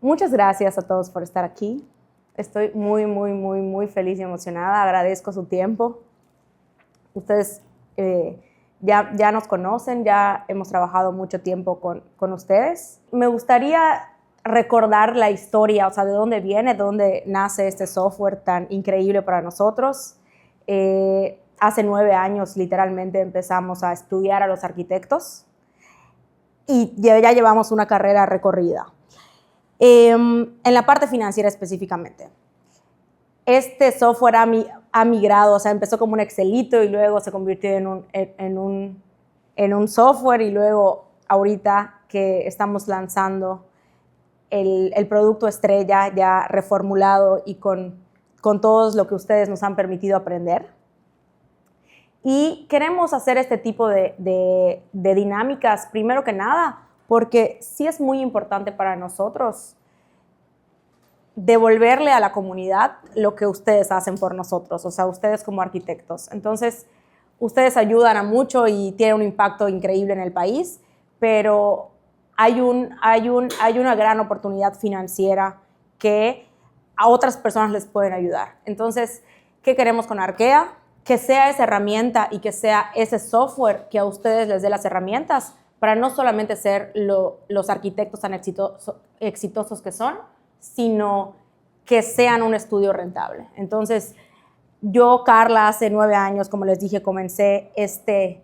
Muchas gracias a todos por estar aquí. Estoy muy feliz y emocionada. Agradezco su tiempo. Ustedes ya nos conocen, ya hemos trabajado mucho tiempo con ustedes. Me gustaría recordar la historia, o sea, de dónde viene, de dónde nace este software tan increíble para nosotros. Hace 9 años, literalmente, empezamos a estudiar a los arquitectos y ya llevamos una carrera recorrida. En la parte financiera específicamente. Este software ha migrado, o sea, empezó como un Excelito y luego se convirtió en un software y luego ahorita que estamos lanzando el producto estrella ya reformulado y con todo lo que ustedes nos han permitido aprender. Y queremos hacer este tipo de dinámicas, primero que nada, porque sí es muy importante para nosotros devolverle a la comunidad lo que ustedes hacen por nosotros, o sea, ustedes como arquitectos. Entonces, ustedes ayudan a mucho y tienen un impacto increíble en el país, pero hay una gran oportunidad financiera que a otras personas les pueden ayudar. Entonces, ¿qué queremos con Arquea? Que sea esa herramienta y que sea ese software que a ustedes les dé las herramientas para no solamente ser los arquitectos tan exitosos que son, sino que sean un estudio rentable. Entonces, yo, Carla, hace 9 años, como les dije, comencé esta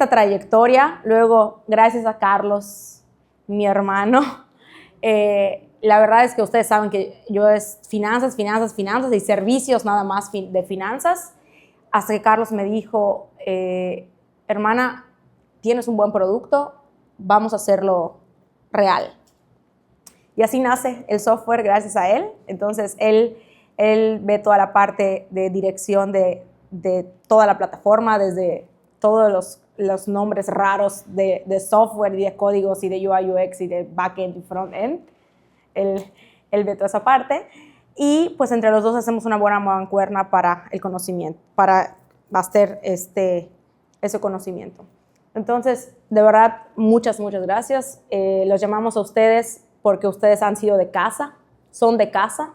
trayectoria. Luego, gracias a Carlos, mi hermano, la verdad es que ustedes saben que yo es finanzas y servicios nada más de finanzas, hasta que Carlos me dijo, hermana, tienes un buen producto, vamos a hacerlo real. Y así nace el software gracias a él. Entonces, él ve toda la parte de dirección de toda la plataforma, desde todos los nombres raros de software y de códigos y de UI, UX y de backend y frontend. Él ve toda esa parte. Y pues entre los dos hacemos una buena mancuerna para el conocimiento, para hacer ese conocimiento. Entonces, de verdad, muchas gracias. Los llamamos a ustedes porque ustedes han sido de casa, son de casa,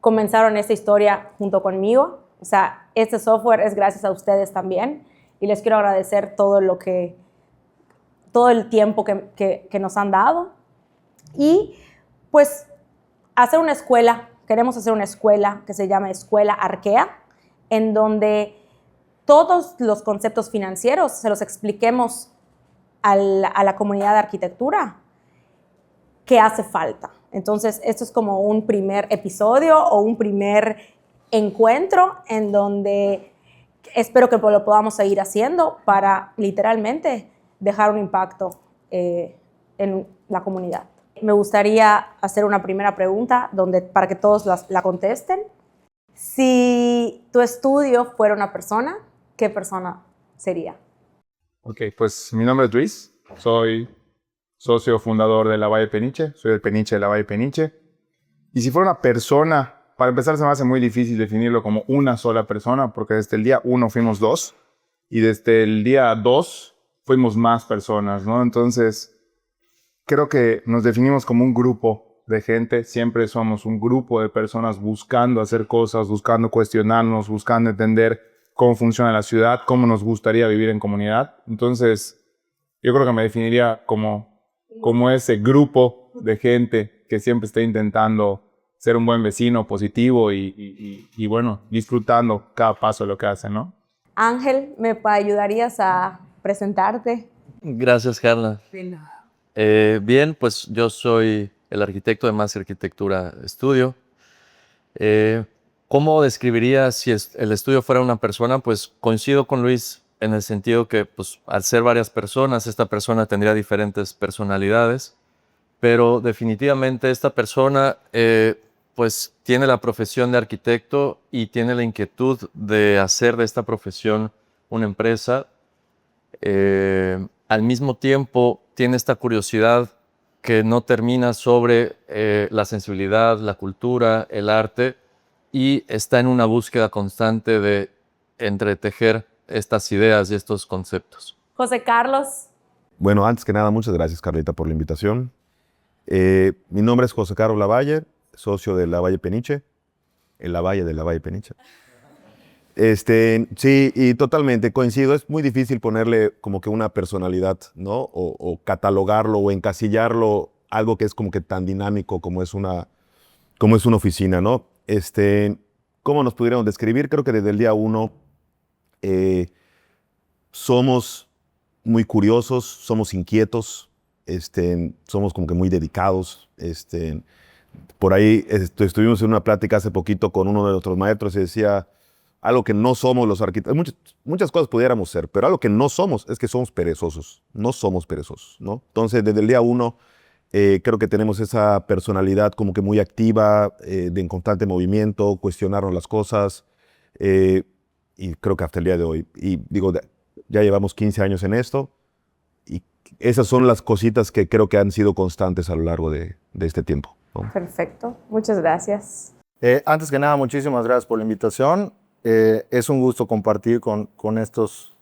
comenzaron esta historia junto conmigo. O sea, este software es gracias a ustedes también y les quiero agradecer todo el tiempo que nos han dado. Y pues queremos hacer una escuela que se llama Escuela Arquea, en donde todos los conceptos financieros se los expliquemos a la comunidad de arquitectura que hace falta. Entonces, esto es como un primer episodio o un primer encuentro en donde espero que lo podamos seguir haciendo para literalmente dejar un impacto en la comunidad. Me gustaría hacer una primera pregunta para que todos la contesten. Si tu estudio fuera una persona, ¿qué persona sería? Ok, pues mi nombre es Luis, soy socio fundador de La Valle Peniche, soy el Peniche de La Valle Peniche. Y si fuera una persona, para empezar se me hace muy difícil definirlo como una sola persona, porque desde el día 1 fuimos 2 y desde el día 2 fuimos más personas, ¿no? Entonces, creo que nos definimos como un grupo de gente, siempre somos un grupo de personas buscando hacer cosas, buscando cuestionarnos, buscando entender cómo funciona la ciudad, cómo nos gustaría vivir en comunidad. Entonces, yo creo que me definiría como ese grupo de gente que siempre está intentando ser un buen vecino, positivo y bueno, disfrutando cada paso de lo que hace, ¿no? Ángel, ¿me ayudarías a presentarte? Gracias, Carla. Bien, pues yo soy el arquitecto de Más Arquitectura Estudio. ¿Cómo describiría si el estudio fuera una persona? Pues coincido con Luis en el sentido que pues, al ser varias personas, esta persona tendría diferentes personalidades, pero definitivamente esta persona pues tiene la profesión de arquitecto y tiene la inquietud de hacer de esta profesión una empresa. Al mismo tiempo tiene esta curiosidad que no termina sobre la sensibilidad, la cultura, el arte, y está en una búsqueda constante de entretejer estas ideas y estos conceptos. José Carlos. Bueno, antes que nada, muchas gracias, Carlita, por la invitación. Mi nombre es José Carlos Lavalle, socio de Lavalle Peniche, el Lavalle de Lavalle Peniche. Sí, y totalmente coincido. Es muy difícil ponerle como que una personalidad, ¿no? O catalogarlo o encasillarlo, algo que es como que tan dinámico como es una oficina, ¿no? ¿Cómo nos pudiéramos describir? Creo que desde el día uno somos muy curiosos, somos inquietos, somos como que muy dedicados. Por ahí estuvimos en una plática hace poquito con uno de nuestros maestros y decía algo que no somos los arquitectos. Muchas cosas pudiéramos ser, pero algo que no somos es que somos perezosos. No somos perezosos, ¿no? Entonces, desde el día uno, creo que tenemos esa personalidad como que muy activa, de en constante movimiento, cuestionarnos las cosas, y creo que hasta el día de hoy. Y digo, ya llevamos 15 años en esto, y esas son las cositas que creo que han sido constantes a lo largo de este tiempo, ¿no? Perfecto, muchas gracias. Antes que nada, muchísimas gracias por la invitación. Es un gusto compartir con estos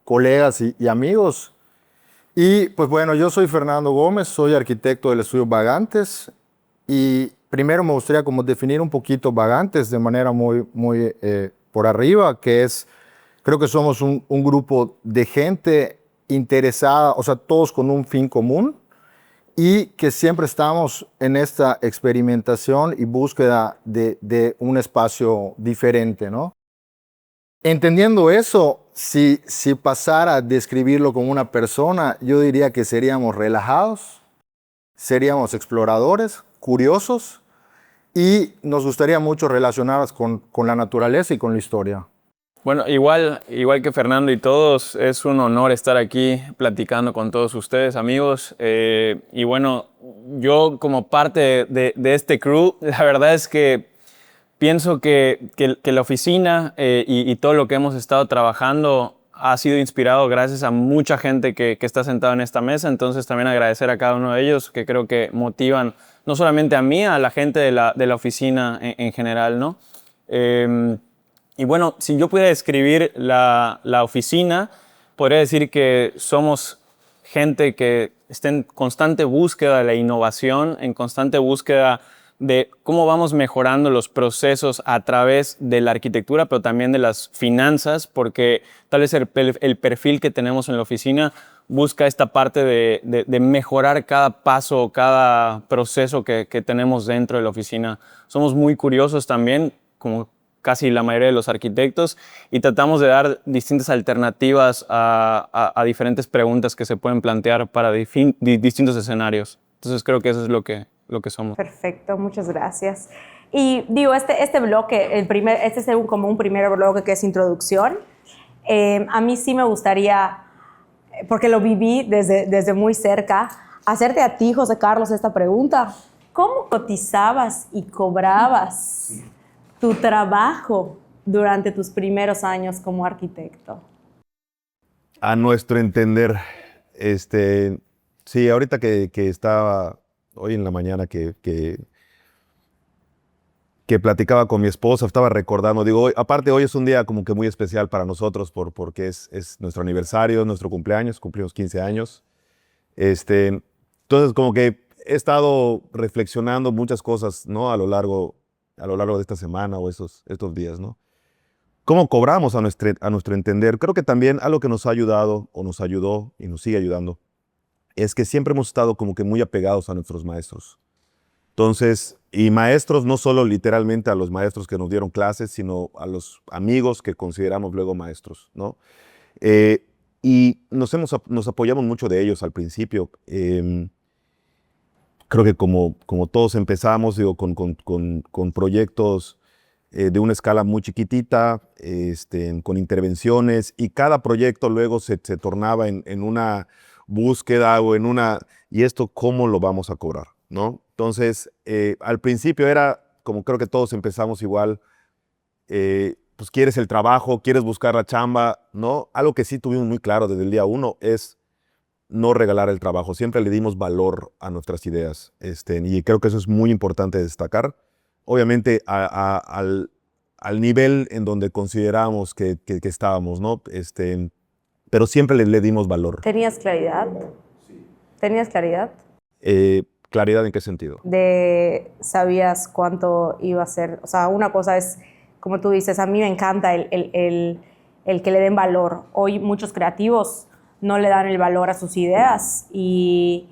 colegas y amigos. Y pues bueno, yo soy Fernando Gómez, soy arquitecto del estudio Vagantes. Y primero me gustaría como definir un poquito Vagantes de manera muy por arriba, que es, creo que somos un grupo de gente interesada, o sea, todos con un fin común, y que siempre estamos en esta experimentación y búsqueda de un espacio diferente, ¿no? Entendiendo eso, si pasara a describirlo como una persona, yo diría que seríamos relajados, seríamos exploradores, curiosos, y nos gustaría mucho relacionarnos con la naturaleza y con la historia. Bueno, igual que Fernando y todos, es un honor estar aquí platicando con todos ustedes, amigos. Y bueno, yo como parte de este crew, la verdad es que pienso que la oficina y todo lo que hemos estado trabajando ha sido inspirado gracias a mucha gente que está sentada en esta mesa. Entonces también agradecer a cada uno de ellos que creo que motivan no solamente a mí, a la gente de la oficina en general, ¿no? Y bueno, si yo pudiera describir la oficina, podría decir que somos gente que está en constante búsqueda de la innovación, en constante búsqueda de cómo vamos mejorando los procesos a través de la arquitectura, pero también de las finanzas, porque tal vez el perfil que tenemos en la oficina busca esta parte de mejorar cada paso, cada proceso que tenemos dentro de la oficina. Somos muy curiosos también, como casi la mayoría de los arquitectos, y tratamos de dar distintas alternativas a diferentes preguntas que se pueden plantear para distintos escenarios. Entonces creo que eso es lo que somos. Perfecto, muchas gracias. Y digo, este bloque, este es como un primer bloque que es introducción. A mí sí me gustaría, porque lo viví desde muy cerca, hacerte a ti, José Carlos, esta pregunta. ¿Cómo cotizabas y cobrabas tu trabajo durante tus primeros años como arquitecto? A nuestro entender, sí, ahorita que estaba hoy en la mañana que platicaba con mi esposa, estaba recordando, digo, aparte hoy es un día como que muy especial para nosotros porque es nuestro aniversario, nuestro cumpleaños, cumplimos 15 años. Entonces como que he estado reflexionando muchas cosas, ¿no? A lo largo de esta semana o estos días, ¿no? ¿Cómo cobramos a nuestro entender? Creo que también algo que nos ha ayudado o nos ayudó y nos sigue ayudando es que siempre hemos estado como que muy apegados a nuestros maestros. Entonces, y maestros no solo literalmente a los maestros que nos dieron clases, sino a los amigos que consideramos luego maestros, ¿no? Y nos apoyamos mucho de ellos al principio. Creo que como todos empezamos, digo, con proyectos de una escala muy chiquitita, con intervenciones, y cada proyecto luego se tornaba en una búsqueda o ¿y esto cómo lo vamos a cobrar? ¿No? Entonces, al principio era, como creo que todos empezamos igual, pues quieres el trabajo, quieres buscar la chamba, ¿no? Algo que sí tuvimos muy claro desde el día uno es no regalar el trabajo. Siempre le dimos valor a nuestras ideas, y creo que eso es muy importante destacar. Obviamente al nivel en donde consideramos que estábamos, ¿no? Pero siempre le dimos valor. ¿Tenías claridad? ¿Tenías claridad? ¿Claridad en qué sentido? Sabías cuánto iba a ser. O sea, una cosa es, como tú dices, a mí me encanta el que le den valor. Hoy muchos creativos no le dan el valor a sus ideas y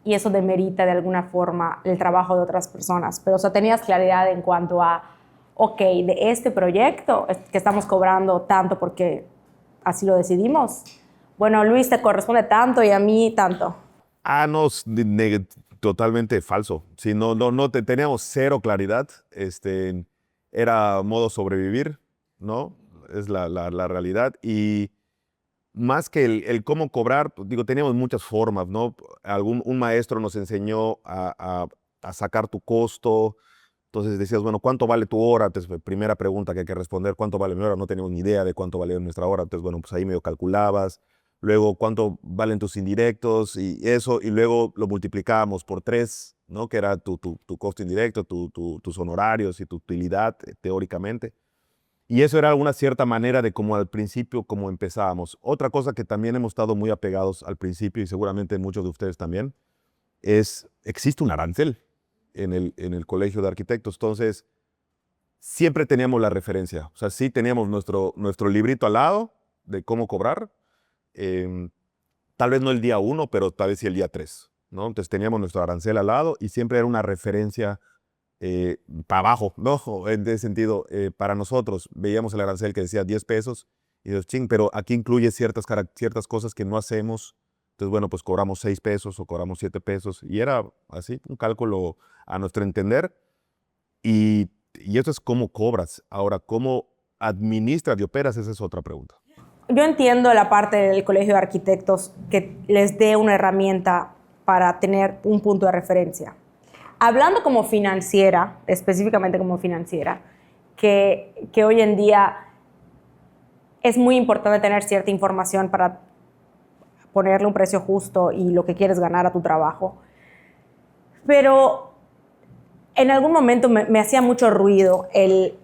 eso demerita de alguna forma el trabajo de otras personas. Pero, o sea, tenías claridad en cuanto a, ok, de este proyecto que estamos cobrando tanto porque así lo decidimos. Bueno, Luis, te corresponde tanto y a mí tanto. No, totalmente falso. Sí, no teníamos cero claridad. Era modo sobrevivir, ¿no? Es la realidad. Y más que el cómo cobrar, pues, digo, teníamos muchas formas, ¿no? Un maestro nos enseñó a sacar tu costo. Entonces decías, bueno, ¿cuánto vale tu hora? Entonces, primera pregunta que hay que responder, ¿cuánto vale mi hora? No teníamos ni idea de cuánto valía nuestra hora. Entonces, bueno, pues ahí medio calculabas. Luego, ¿cuánto valen tus indirectos? Y eso, y luego lo multiplicábamos por 3, ¿no? Que era tu costo indirecto, tus honorarios y tu utilidad, teóricamente. Y eso era una cierta manera de como al principio, como empezábamos. Otra cosa que también hemos estado muy apegados al principio, y seguramente muchos de ustedes también, existe un arancel en el Colegio de Arquitectos. Entonces, siempre teníamos la referencia. O sea, sí teníamos nuestro librito al lado de cómo cobrar. Tal vez no el día 1, pero tal vez sí el día 3, ¿no? Entonces teníamos nuestro arancel al lado y siempre era una referencia para abajo, ¿no? En ese sentido, para nosotros veíamos el arancel que decía 10 pesos y dices, ching, pero aquí incluye ciertas cosas que no hacemos. Entonces, bueno, pues cobramos 6 pesos o cobramos 7 pesos. Y era así, un cálculo a nuestro entender. Y eso es cómo cobras. Ahora, cómo administras y operas, esa es otra pregunta. Yo entiendo la parte del Colegio de Arquitectos que les dé una herramienta para tener un punto de referencia. Hablando como financiera, específicamente como financiera, que hoy en día es muy importante tener cierta información para ponerle un precio justo y lo que quieres ganar a tu trabajo. Pero en algún momento me hacía mucho ruido el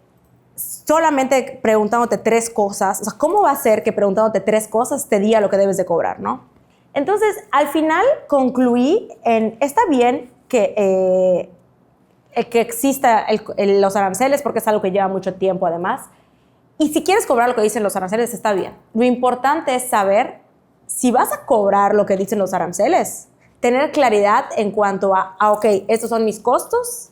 solamente preguntándote 3 cosas. O sea, ¿cómo va a ser que preguntándote 3 cosas te diga lo que debes de cobrar, no? Entonces, al final concluí está bien que exista los aranceles porque es algo que lleva mucho tiempo además. Y si quieres cobrar lo que dicen los aranceles, está bien. Lo importante es saber si vas a cobrar lo que dicen los aranceles. Tener claridad en cuanto ok, estos son mis costos,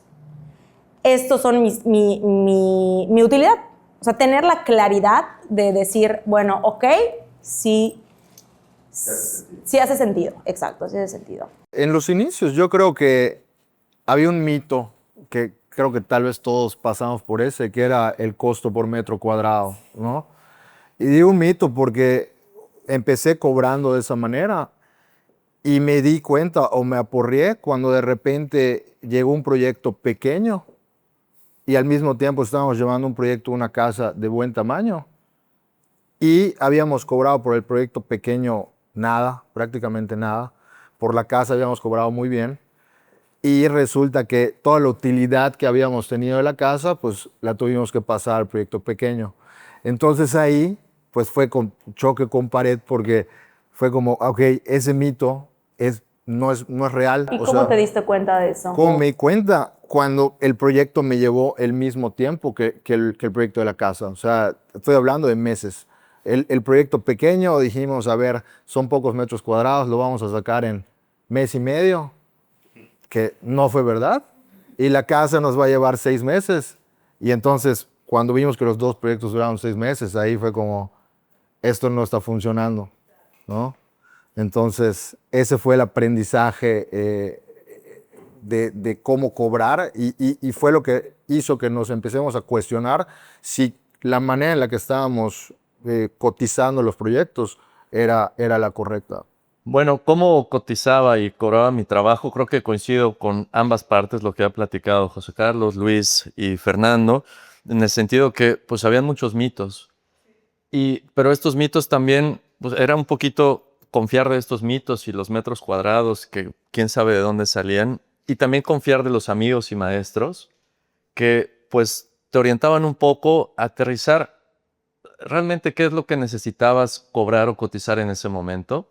estos son mi utilidad. O sea, tener la claridad de decir, bueno, ok, sí hace sentido. Exacto, sí hace sentido. En los inicios yo creo que había un mito que creo que tal vez todos pasamos por ese, que era el costo por metro cuadrado, ¿no? Y digo un mito porque empecé cobrando de esa manera y me di cuenta o me aporreé cuando de repente llegó un proyecto pequeño y al mismo tiempo estábamos llevando un proyecto, una casa de buen tamaño y habíamos cobrado por el proyecto pequeño nada, prácticamente nada. Por la casa habíamos cobrado muy bien y resulta que toda la utilidad que habíamos tenido de la casa, pues la tuvimos que pasar al proyecto pequeño. Entonces ahí, pues fue con choque con pared porque fue como, ok, ese mito no es real. ¿Y cómo te diste cuenta de eso? ¿Cómo me di cuenta? Cuando el proyecto me llevó el mismo tiempo que el proyecto de la casa. O sea, estoy hablando de meses. El proyecto pequeño, dijimos, a ver, son pocos metros cuadrados, lo vamos a sacar en mes y medio, que no fue verdad. Y la casa nos va a llevar 6 meses. Y entonces, cuando vimos que los 2 proyectos duraron 6 meses, ahí fue como, esto no está funcionando, ¿no? Entonces, ese fue el aprendizaje de cómo cobrar y fue lo que hizo que nos empecemos a cuestionar si la manera en la que estábamos cotizando los proyectos era la correcta. Bueno, cómo cotizaba y cobraba mi trabajo, creo que coincido con ambas partes, lo que ha platicado José Carlos, Luis y Fernando, en el sentido que pues habían muchos mitos. Pero estos mitos también, pues era un poquito confiar de estos mitos y los metros cuadrados, que quién sabe de dónde salían, y también confiar de los amigos y maestros, que pues te orientaban un poco a aterrizar realmente qué es lo que necesitabas cobrar o cotizar en ese momento,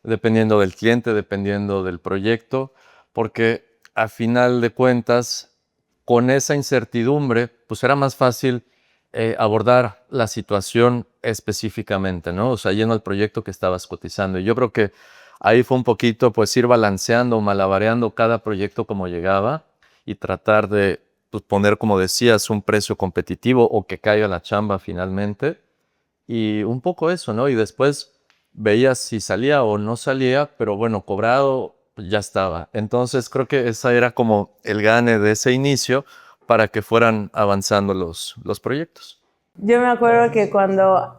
dependiendo del cliente, dependiendo del proyecto, porque a final de cuentas, con esa incertidumbre, pues era más fácil abordar la situación específicamente, ¿no? O sea, yendo al proyecto que estabas cotizando. Y yo creo que ahí fue un poquito, pues, ir balanceando, malabareando cada proyecto como llegaba y tratar de pues, poner, como decías, un precio competitivo o que caiga la chamba finalmente. Y un poco eso, ¿no? Y después veías si salía o no salía, pero bueno, cobrado pues, ya estaba. Entonces creo que esa era como el gane de ese inicio para que fueran avanzando los proyectos. Yo me acuerdo que cuando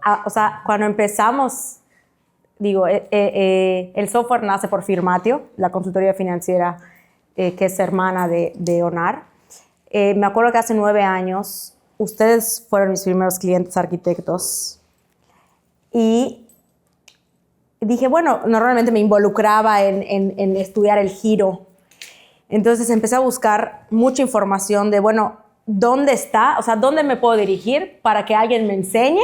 empezamos, digo, el software nace por Firmatio, la consultoría financiera que es hermana de Onar. Me acuerdo que hace 9 años ustedes fueron mis primeros clientes arquitectos y dije, bueno, normalmente me involucraba en estudiar el giro. Entonces empecé a buscar mucha información de, bueno, ¿dónde está? O sea, ¿dónde me puedo dirigir para que alguien me enseñe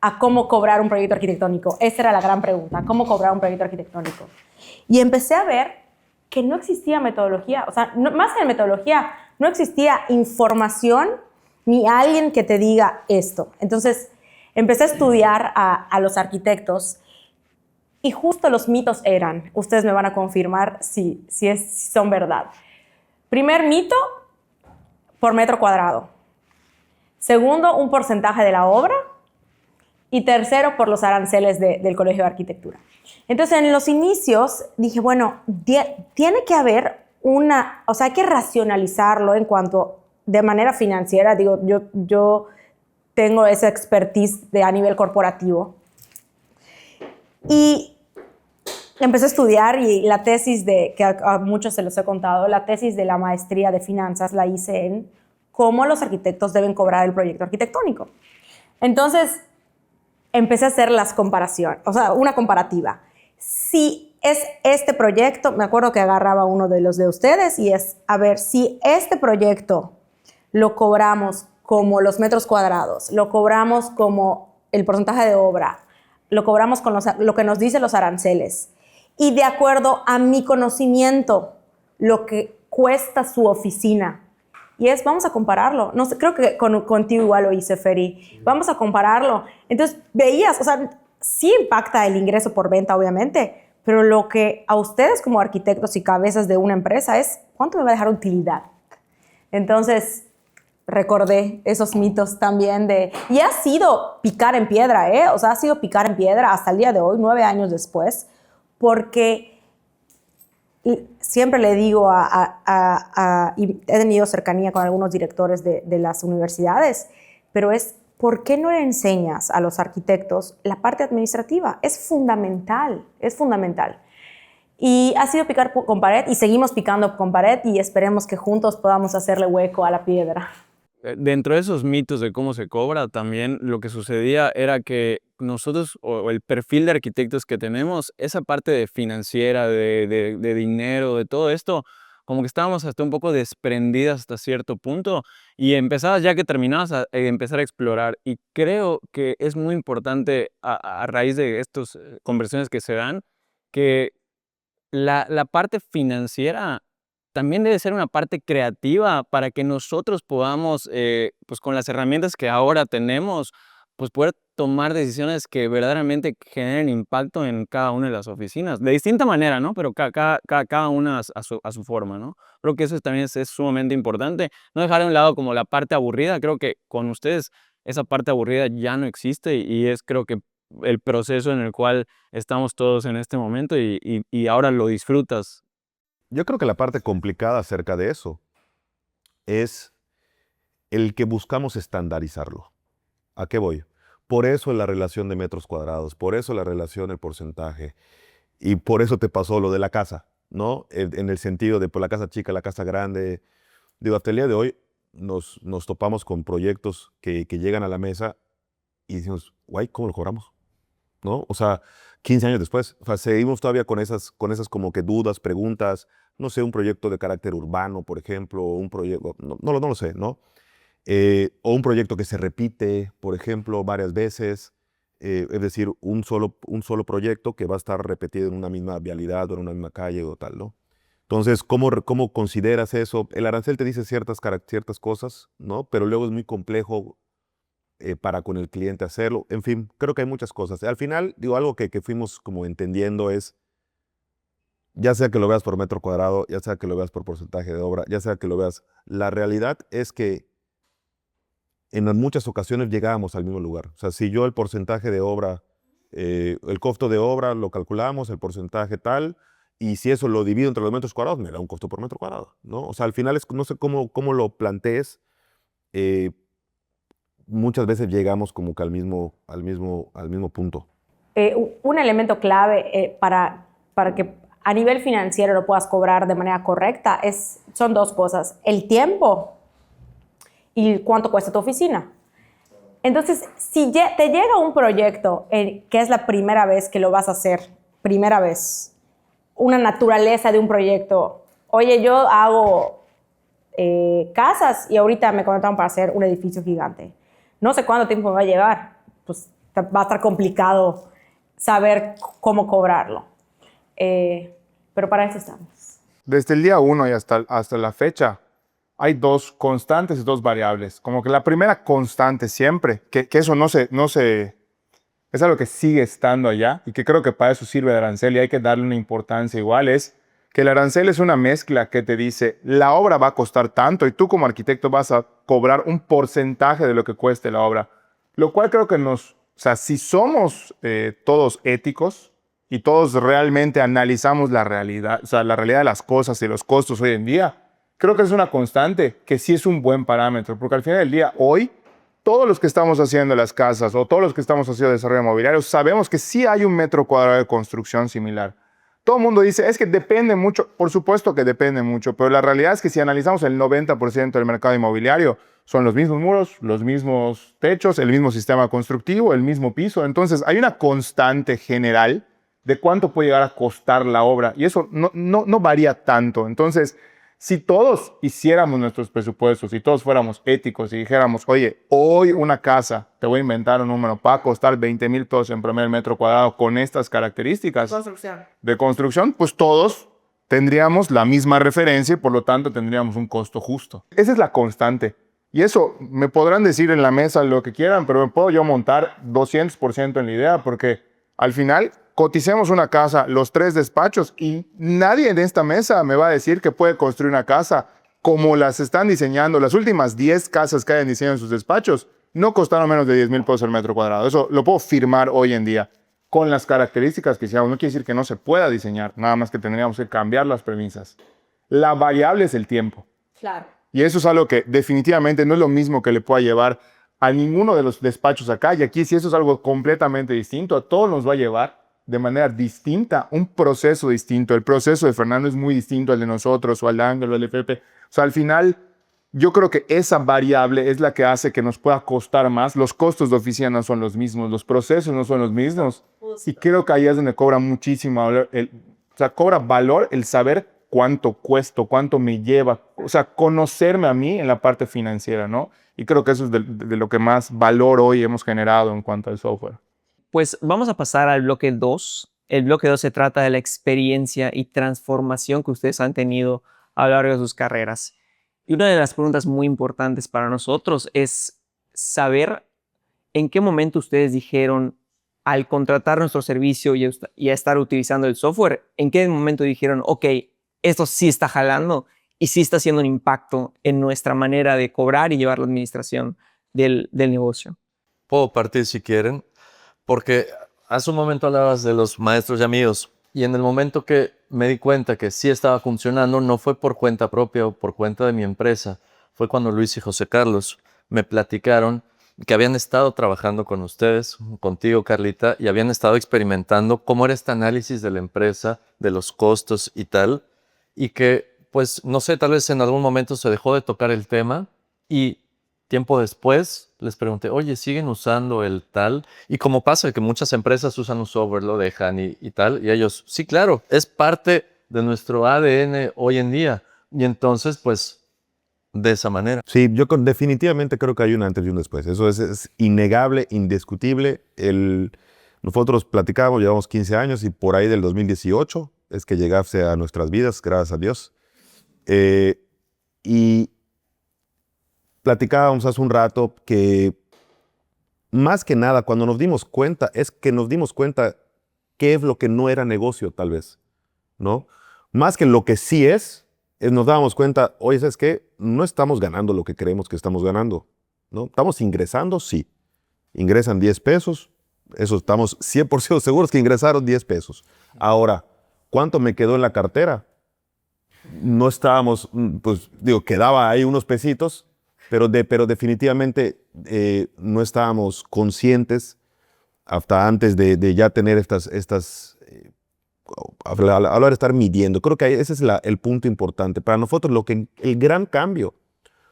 a cómo cobrar un proyecto arquitectónico? Esa era la gran pregunta, ¿cómo cobrar un proyecto arquitectónico? Y empecé a ver que no existía metodología, o sea, más que metodología, no existía información ni alguien que te diga esto. Entonces, empecé a estudiar a los arquitectos y justo los mitos eran, ustedes me van a confirmar si son verdad. Primer mito, por metro cuadrado. Segundo, un porcentaje de la obra. Y tercero, por los aranceles del Colegio de Arquitectura. Entonces, en los inicios dije, bueno, tiene que haber o sea, hay que racionalizarlo en cuanto, de manera financiera, digo, yo tengo esa expertise a nivel corporativo. Y empecé a estudiar y la tesis que a muchos se los he contado, la tesis de la maestría de finanzas la hice en cómo los arquitectos deben cobrar el proyecto arquitectónico. Entonces, empecé a hacer las comparaciones, o sea, una comparativa. Si es este proyecto, me acuerdo que agarraba uno de los de ustedes y es, a ver, si este proyecto lo cobramos como los metros cuadrados, lo cobramos como el porcentaje de obra, lo cobramos con lo que nos dicen los aranceles y de acuerdo a mi conocimiento, lo que cuesta su oficina. Y vamos a compararlo. No sé, creo que contigo igual lo hice, Feri. Vamos a compararlo. Entonces, veías, o sea, sí impacta el ingreso por venta, obviamente, pero lo que a ustedes como arquitectos y cabezas de una empresa es, ¿cuánto me va a dejar utilidad? Entonces, recordé esos mitos también y ha sido picar en piedra, ¿eh? O sea, ha sido picar en piedra hasta el día de hoy, 9 años después, porque siempre le digo y he tenido cercanía con algunos directores de las universidades, pero ¿por qué no le enseñas a los arquitectos la parte administrativa? Es fundamental, es fundamental. Y ha sido picar con pared y seguimos picando con pared y esperemos que juntos podamos hacerle hueco a la piedra. Dentro de esos mitos de cómo se cobra, también lo que sucedía era que nosotros, o el perfil de arquitectos que tenemos, esa parte de financiera, de dinero, de todo esto, como que estábamos hasta un poco desprendidas hasta cierto punto y empezabas ya que terminabas a empezar a explorar. Y creo que es muy importante a raíz de estas conversaciones que se dan, que la parte financiera también debe ser una parte creativa para que nosotros podamos, pues con las herramientas que ahora tenemos, pues poder tomar decisiones que verdaderamente generen impacto en cada una de las oficinas. De distinta manera, ¿no? Pero cada una a su forma, ¿no? Creo que eso también es sumamente importante. No dejar de un lado como la parte aburrida. Creo que con ustedes esa parte aburrida ya no existe y es creo que el proceso en el cual estamos todos en este momento y ahora lo disfrutas. Yo creo que la parte complicada acerca de eso es el que buscamos estandarizarlo. ¿A qué voy? Por eso la relación de metros cuadrados, por eso la relación del porcentaje, y por eso te pasó lo de la casa, ¿no? En el sentido de por la casa chica, la casa grande. Digo, hasta el día de hoy nos topamos con proyectos que llegan a la mesa y decimos, guay, ¿cómo lo cobramos? ¿No? O sea, 15 años después, o sea, seguimos todavía con esas como que dudas, preguntas, no sé, un proyecto de carácter urbano, por ejemplo, un proyecto, no lo sé, ¿no? O un proyecto que se repite, por ejemplo, varias veces, es decir, un solo proyecto que va a estar repetido en una misma vialidad o en una misma calle o tal, ¿no? Entonces, ¿cómo consideras eso? El arancel te dice ciertas cosas, ¿no? Pero luego es muy complejo para con el cliente hacerlo. En fin, creo que hay muchas cosas. Al final, digo, algo que fuimos como entendiendo es, ya sea que lo veas por metro cuadrado, ya sea que lo veas por porcentaje de obra, ya sea que lo veas, la realidad es que en muchas ocasiones llegábamos al mismo lugar. O sea, si yo el porcentaje de obra, el costo de obra lo calculamos, el porcentaje tal, y si eso lo divido entre los metros cuadrados, me da un costo por metro cuadrado, ¿no? O sea, al final no sé cómo lo plantees, muchas veces llegamos como que al mismo punto. Un elemento clave para que a nivel financiero lo puedas cobrar de manera correcta son dos cosas: el tiempo y cuánto cuesta tu oficina. Entonces, si te llega un proyecto que es la primera vez que lo vas a hacer, primera vez, una naturaleza de un proyecto, oye, yo hago casas y ahorita me contrataron para hacer un edificio gigante. No sé cuánto tiempo me va a llevar, pues va a estar complicado saber cómo cobrarlo. Pero para eso estamos. Desde el día 1 y hasta la fecha, hay dos constantes y dos variables. Como que la primera constante siempre, que eso no se es algo que sigue estando allá y que creo que para eso sirve el arancel y hay que darle una importancia igual, es que el arancel es una mezcla que te dice la obra va a costar tanto y tú como arquitecto vas a cobrar un porcentaje de lo que cueste la obra. Lo cual creo que o sea, si somos todos éticos y todos realmente analizamos la realidad, o sea, la realidad de las cosas y los costos hoy en día, creo que es una constante que sí es un buen parámetro, porque al final del día, hoy, todos los que estamos haciendo las casas o todos los que estamos haciendo desarrollo inmobiliario sabemos que sí hay un metro cuadrado de construcción similar. Todo el mundo dice, es que depende mucho. Por supuesto que depende mucho, pero la realidad es que si analizamos el 90% del mercado inmobiliario, son los mismos muros, los mismos techos, el mismo sistema constructivo, el mismo piso. Entonces, hay una constante general de cuánto puede llegar a costar la obra y eso no varía tanto. Entonces, si todos hiciéramos nuestros presupuestos, si todos fuéramos éticos y dijéramos, oye, hoy una casa, te voy a inventar un número, va a costar 20,000 pesos en promedio el metro cuadrado con estas características de construcción, pues todos tendríamos la misma referencia y por lo tanto tendríamos un costo justo. Esa es la constante. Y eso me podrán decir en la mesa lo que quieran, pero me puedo yo montar 200% en la idea porque al final coticemos una casa, los 3 despachos, y nadie en esta mesa me va a decir que puede construir una casa como las están diseñando. Las últimas 10 casas que hayan diseñado en sus despachos no costaron menos de 10,000 pesos el metro cuadrado. Eso lo puedo firmar hoy en día. Con las características que hicimos, no quiere decir que no se pueda diseñar, nada más que tendríamos que cambiar las premisas. La variable es el tiempo. Claro. Y eso es algo que definitivamente no es lo mismo que le pueda llevar a ninguno de los despachos acá. Y aquí sí eso es algo completamente distinto. A todos nos va a llevar de manera distinta, un proceso distinto. El proceso de Fernando es muy distinto al de nosotros, o al de Ángel, o al de Pepe. O sea, al final, yo creo que esa variable es la que hace que nos pueda costar más. Los costos de oficina no son los mismos, los procesos no son los mismos. Y creo que ahí es donde cobra muchísimo valor, o sea, cobra valor el saber cuánto cuesto, cuánto me lleva, o sea, conocerme a mí en la parte financiera, ¿no? Y creo que eso es de lo que más valor hoy hemos generado en cuanto al software. Pues vamos a pasar al bloque 2. El bloque 2 se trata de la experiencia y transformación que ustedes han tenido a lo largo de sus carreras. Y una de las preguntas muy importantes para nosotros es saber en qué momento ustedes dijeron, al contratar nuestro servicio y a estar utilizando el software, en qué momento dijeron, ok, esto sí está jalando y sí está haciendo un impacto en nuestra manera de cobrar y llevar la administración del negocio. Puedo partir si quieren. Porque hace un momento hablabas de los maestros y amigos y en el momento que me di cuenta que sí estaba funcionando, no fue por cuenta propia o por cuenta de mi empresa, fue cuando Luis y José Carlos me platicaron que habían estado trabajando con ustedes, contigo Carlita, y habían estado experimentando cómo era este análisis de la empresa, de los costos y tal, y que pues no sé, tal vez en algún momento se dejó de tocar el tema y tiempo después les pregunté, oye, ¿siguen usando el tal? Y como pasa que muchas empresas usan un software, lo dejan y tal, y ellos, sí, claro, es parte de nuestro ADN hoy en día. Y entonces, pues, de esa manera. Sí, yo definitivamente creo que hay un antes y un después. Eso es innegable, indiscutible. Nosotros platicábamos, llevamos 15 años y por ahí del 2018 es que llegase a nuestras vidas, gracias a Dios. Y platicábamos hace un rato que más que nada cuando nos dimos cuenta, es que nos dimos cuenta qué es lo que no era negocio tal vez, ¿no? Más que lo que sí nos dábamos cuenta, oye, ¿sabes qué? No estamos ganando lo que creemos que estamos ganando, ¿no? ¿Estamos ingresando? Sí. Ingresan 10 pesos, eso estamos 100% seguros que ingresaron 10 pesos. Ahora, ¿cuánto me quedó en la cartera? No estábamos, pues digo, quedaba ahí unos pesitos, pero definitivamente no estábamos conscientes hasta antes de ya tener a la hora de estar midiendo. Creo que ese es el punto importante. Para nosotros el gran cambio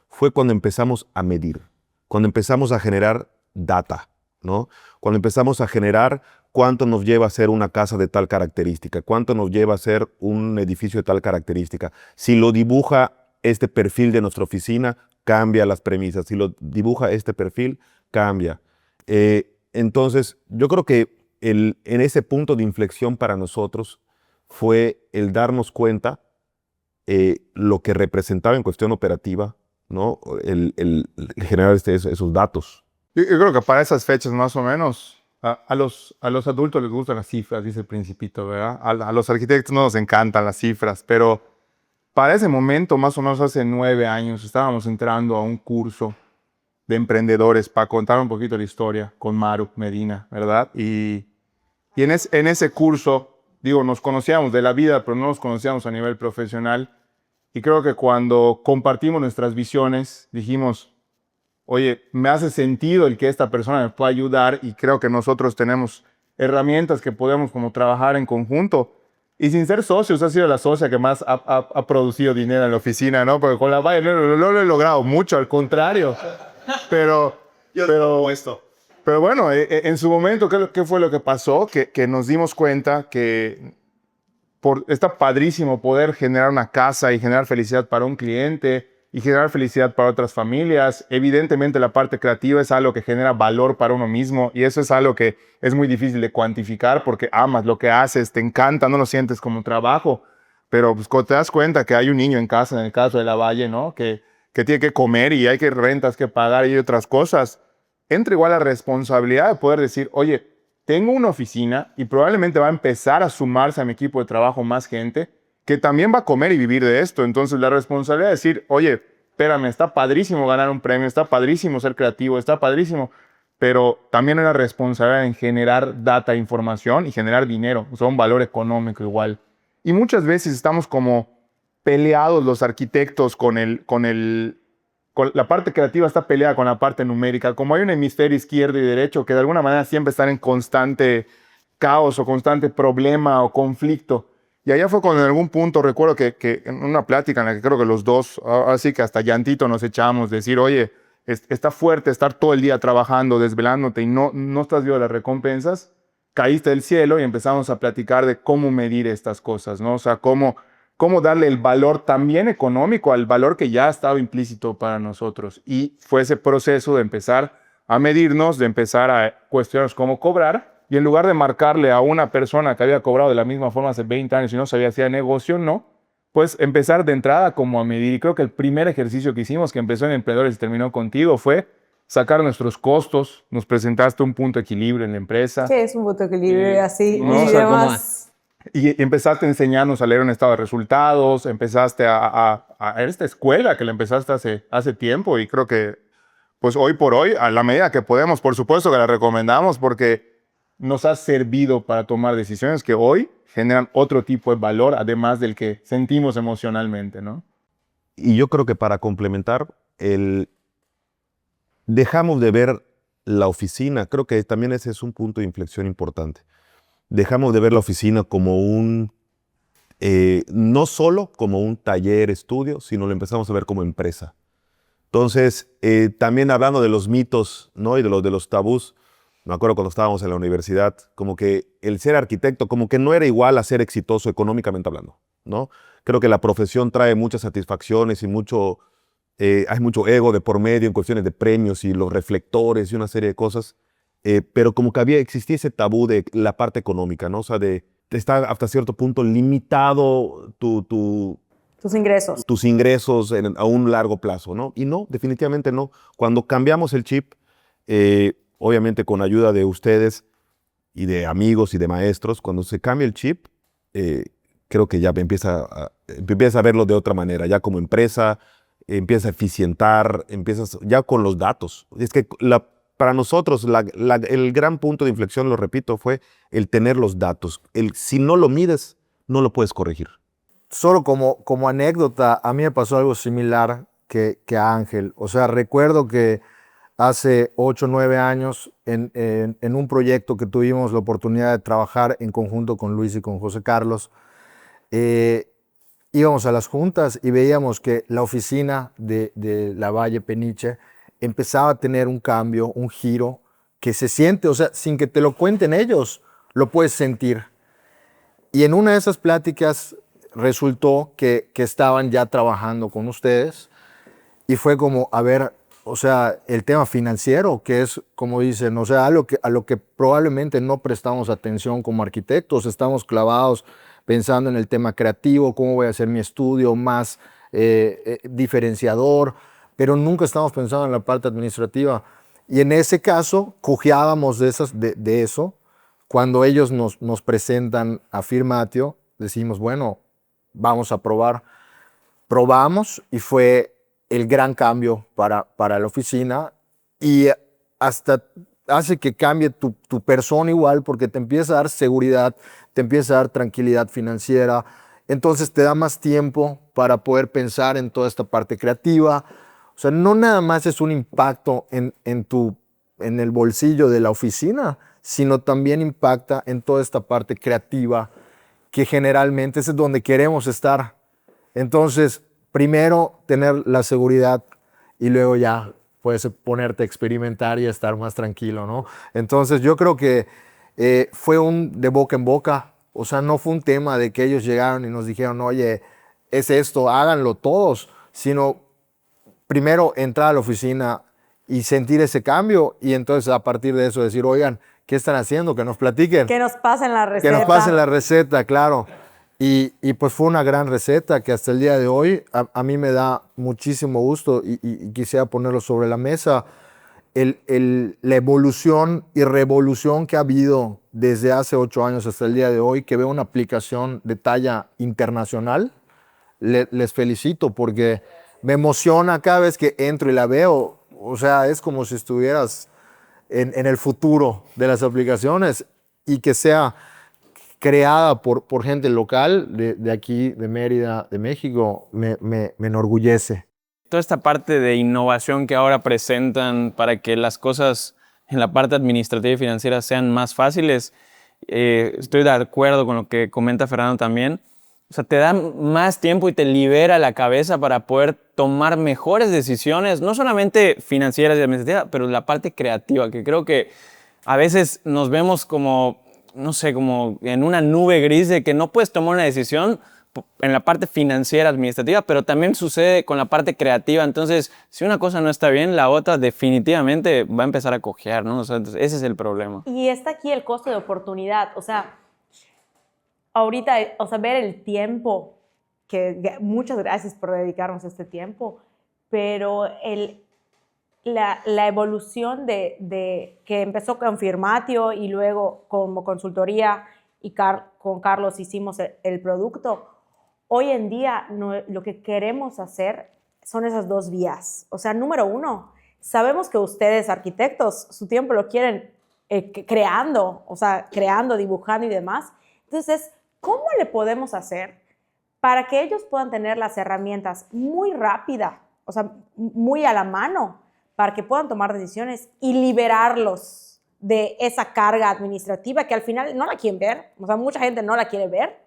fue cuando empezamos a medir, cuando empezamos a generar data, ¿no? Cuando empezamos a generar cuánto nos lleva a hacer una casa de tal característica, cuánto nos lleva a hacer un edificio de tal característica. Si lo dibuja este perfil de nuestra oficina, cambia las premisas. Si lo dibuja este perfil, cambia. Entonces, yo creo que en ese punto de inflexión para nosotros fue el darnos cuenta lo que representaba en cuestión operativa, ¿no? El generar esos datos. Yo creo que para esas fechas más o menos, a los adultos les gustan las cifras, dice el Principito, ¿verdad? A los arquitectos no nos encantan las cifras, pero para ese momento, más o menos hace 9 años, estábamos entrando a un curso de emprendedores para contar un poquito la historia con Maru Medina, ¿verdad? Y en ese curso, digo, nos conocíamos de la vida, pero no nos conocíamos a nivel profesional. Y creo que cuando compartimos nuestras visiones, dijimos, oye, me hace sentido el que esta persona me pueda ayudar y creo que nosotros tenemos herramientas que podemos como trabajar en conjunto. Y sin ser socios, ha sido la socia que más ha producido dinero en la oficina, ¿no? Porque con la Valle no lo he logrado mucho, al contrario. Pero bueno, en su momento, ¿qué fue lo que pasó? Que nos dimos cuenta que está padrísimo poder generar una casa y generar felicidad para un cliente y generar felicidad para otras familias. Evidentemente la parte creativa es algo que genera valor para uno mismo y eso es algo que es muy difícil de cuantificar porque amas lo que haces, te encanta, no lo sientes como trabajo. Pero pues, cuando te das cuenta que hay un niño en casa, en el caso de la Valle, ¿no? Que tiene que comer y hay que rentas que pagar y otras cosas, entra igual la responsabilidad de poder decir, oye, tengo una oficina y probablemente va a empezar a sumarse a mi equipo de trabajo más gente que también va a comer y vivir de esto. Entonces la responsabilidad de decir, oye, espérame, está padrísimo ganar un premio, está padrísimo ser creativo, está padrísimo, pero también hay una responsabilidad en generar data, información y generar dinero, o sea, un valor económico igual. Y muchas veces estamos como peleados los arquitectos con la parte creativa está peleada con la parte numérica. Como hay un hemisferio izquierdo y derecho que de alguna manera siempre están en constante caos o constante problema o conflicto. Y allá fue cuando en algún punto recuerdo que en una plática en la que creo que los dos, así que hasta llantito nos echamos, decir, oye, está fuerte estar todo el día trabajando, desvelándote y no estás viendo las recompensas. Caíste del cielo y empezamos a platicar de cómo medir estas cosas, ¿no? O sea, cómo darle el valor también económico al valor que ya ha estado implícito para nosotros. Y fue ese proceso de empezar a medirnos, de empezar a cuestionarnos cómo cobrar, y en lugar de marcarle a una persona que había cobrado de la misma forma hace 20 años y no sabía si era negocio o no, pues empezar de entrada como a medir. Y creo que el primer ejercicio que hicimos, que empezó en Emprendedores y terminó contigo, fue sacar nuestros costos. Nos presentaste un punto de equilibrio en la empresa. ¿Qué es un punto de equilibrio así? No, Y o sea, demás. Y empezaste a enseñarnos a leer un estado de resultados, empezaste a esta escuela que la empezaste hace tiempo y creo que pues hoy por hoy, a la medida que podemos, por supuesto que la recomendamos porque nos ha servido para tomar decisiones que hoy generan otro tipo de valor, además del que sentimos emocionalmente, ¿no? Y yo creo que para complementar, dejamos de ver la oficina, creo que también ese es un punto de inflexión importante. Dejamos de ver la oficina como no solo como un taller, estudio, sino lo empezamos a ver como empresa. Entonces, también hablando de los mitos, ¿no? Y de los tabús, me acuerdo cuando estábamos en la universidad, como que el ser arquitecto, como que no era igual a ser exitoso económicamente hablando, ¿no? Creo que la profesión trae muchas satisfacciones y hay mucho ego de por medio en cuestiones de premios y los reflectores y una serie de cosas, pero como que existía ese tabú de la parte económica, ¿no? O sea, de está hasta cierto punto limitado Tus ingresos. tus ingresos a un largo plazo, ¿no? Y no, definitivamente no. Cuando cambiamos el chip, obviamente con ayuda de ustedes y de amigos y de maestros, cuando se cambia el chip, creo que ya empieza a verlo de otra manera, ya como empresa, empieza a eficientar, empiezas ya con los datos. Es que para nosotros el gran punto de inflexión, lo repito, fue el tener los datos. Si no lo mides, no lo puedes corregir. Solo como anécdota, a mí me pasó algo similar que a Ángel. O sea, recuerdo que hace 8 o 9 años, en un proyecto que tuvimos la oportunidad de trabajar en conjunto con Luis y con José Carlos, íbamos a las juntas y veíamos que la oficina de la Valle Peniche empezaba a tener un cambio, un giro que se siente, o sea, sin que te lo cuenten ellos, lo puedes sentir. Y en una de esas pláticas resultó que estaban ya trabajando con ustedes y fue como, a ver, o sea, el tema financiero, que es, como dicen, o sea, a lo que probablemente no prestamos atención como arquitectos, estamos clavados pensando en el tema creativo, cómo voy a hacer mi estudio más diferenciador, pero nunca estamos pensando en la parte administrativa. Y en ese caso, cojeábamos de eso. Cuando ellos nos presentan a Firmatio, decimos, bueno, vamos a probar. Probamos y fue el gran cambio para la oficina y hasta hace que cambie tu persona igual porque te empieza a dar seguridad, te empieza a dar tranquilidad financiera, entonces te da más tiempo para poder pensar en toda esta parte creativa. O sea, no nada más es un impacto en el bolsillo de la oficina, sino también impacta en toda esta parte creativa que generalmente es donde queremos estar. Entonces, primero tener la seguridad y luego ya puedes ponerte a experimentar y a estar más tranquilo, ¿no? Entonces, yo creo que fue un de boca en boca. O sea, no fue un tema de que ellos llegaron y nos dijeron, oye, es esto, háganlo todos, sino primero entrar a la oficina y sentir ese cambio y entonces a partir de eso decir, oigan, ¿qué están haciendo? Que nos platiquen. Que nos pasen la receta. Que nos pasen la receta, claro. Y pues fue una gran receta que hasta el día de hoy a mí me da muchísimo gusto y quisiera ponerlo sobre la mesa. La evolución y revolución que ha habido desde hace 8 años hasta el día de hoy, que veo una aplicación de talla internacional, les felicito porque me emociona cada vez que entro y la veo. O sea, es como si estuvieras en el futuro de las aplicaciones y que sea creada por gente local de aquí, de Mérida, de México, me enorgullece. Toda esta parte de innovación que ahora presentan para que las cosas en la parte administrativa y financiera sean más fáciles, estoy de acuerdo con lo que comenta Fernando también. O sea, te da más tiempo y te libera la cabeza para poder tomar mejores decisiones, no solamente financieras y administrativas, pero la parte creativa, que creo que a veces nos vemos como, no sé, como en una nube gris de que no puedes tomar una decisión en la parte financiera, administrativa, pero también sucede con la parte creativa. Entonces, si una cosa no está bien, la otra definitivamente va a empezar a cojear, ¿no? O sea, entonces, ese es el problema. Y está aquí el costo de oportunidad. O sea, ahorita, o sea, ver el tiempo, que muchas gracias por dedicarnos este tiempo, pero la evolución de que empezó con Firmatio y luego como consultoría y con Carlos hicimos el producto. Hoy en día lo que queremos hacer son esas dos vías. O sea, número uno, sabemos que ustedes arquitectos su tiempo lo quieren creando, o sea, creando, dibujando y demás. Entonces, ¿cómo le podemos hacer para que ellos puedan tener las herramientas muy rápida, o sea, muy a la mano, para que puedan tomar decisiones y liberarlos de esa carga administrativa que al final no la quieren ver? O sea, mucha gente no la quiere ver,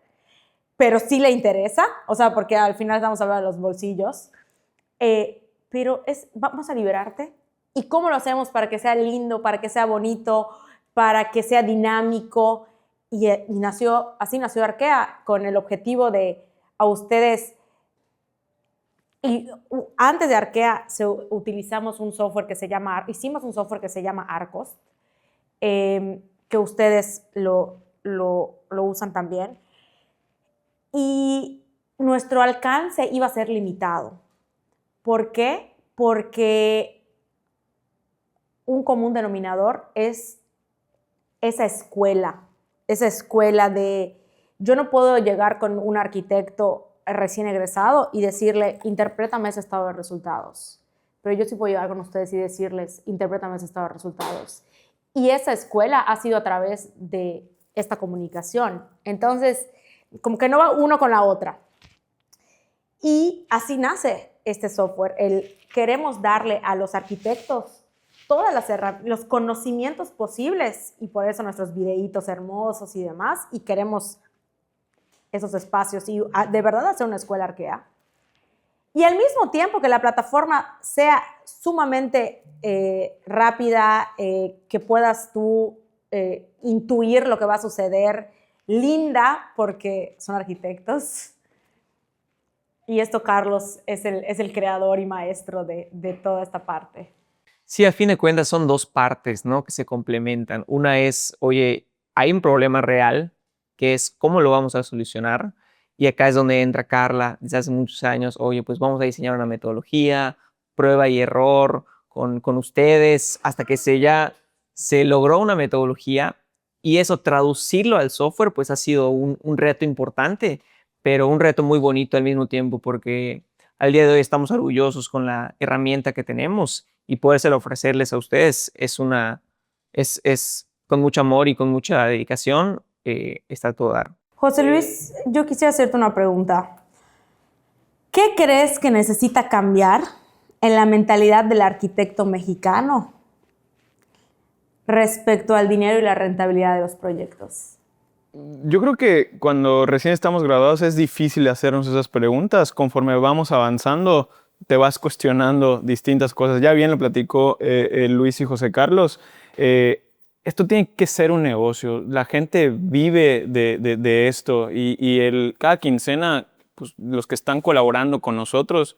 pero sí le interesa, o sea, porque al final estamos hablando de los bolsillos. Pero vamos a liberarte. ¿Y cómo lo hacemos para que sea lindo, para que sea bonito, para que sea dinámico? Y así nació Arquea, con el objetivo de a ustedes. Y antes de Arquea hicimos un software que se llama Arcos, que ustedes lo lo usan también. Y nuestro alcance iba a ser limitado. ¿Por qué? Porque un común denominador es esa escuela de, yo no puedo llegar con un arquitecto recién egresado y decirle, interprétame ese estado de resultados. Pero yo sí puedo llegar con ustedes y decirles, interprétame ese estado de resultados. Y esa escuela ha sido a través de esta comunicación. Entonces, como que no va uno con la otra. Y así nace este software. Queremos darle a los arquitectos todas los conocimientos posibles, y por eso nuestros videitos hermosos y demás, y queremos esos espacios y de verdad hacer una escuela Arquea. Y al mismo tiempo que la plataforma sea sumamente rápida, que puedas tú intuir lo que va a suceder, linda, porque son arquitectos. Y esto Carlos es el creador y maestro de toda esta parte. Sí, a fin de cuentas son dos partes, ¿no? Que se complementan. Una es, oye, hay un problema real, que es cómo lo vamos a solucionar. Y acá es donde entra Carla desde hace muchos años. Oye, pues vamos a diseñar una metodología, prueba y error con ustedes, hasta que se logró una metodología. Y eso, traducirlo al software, pues ha sido un reto importante, pero un reto muy bonito al mismo tiempo, porque al día de hoy estamos orgullosos con la herramienta que tenemos, y podérselo ofrecerles a ustedes es con mucho amor y con mucha dedicación, está a todo dar. José Luis, yo quisiera hacerte una pregunta. ¿Qué crees que necesita cambiar en la mentalidad del arquitecto mexicano respecto al dinero y la rentabilidad de los proyectos? Yo creo que cuando recién estamos graduados es difícil hacernos esas preguntas. Conforme vamos avanzando, te vas cuestionando distintas cosas. Ya bien lo platicó Luis y José Carlos. Esto tiene que ser un negocio. La gente vive de esto y cada quincena, pues, los que están colaborando con nosotros,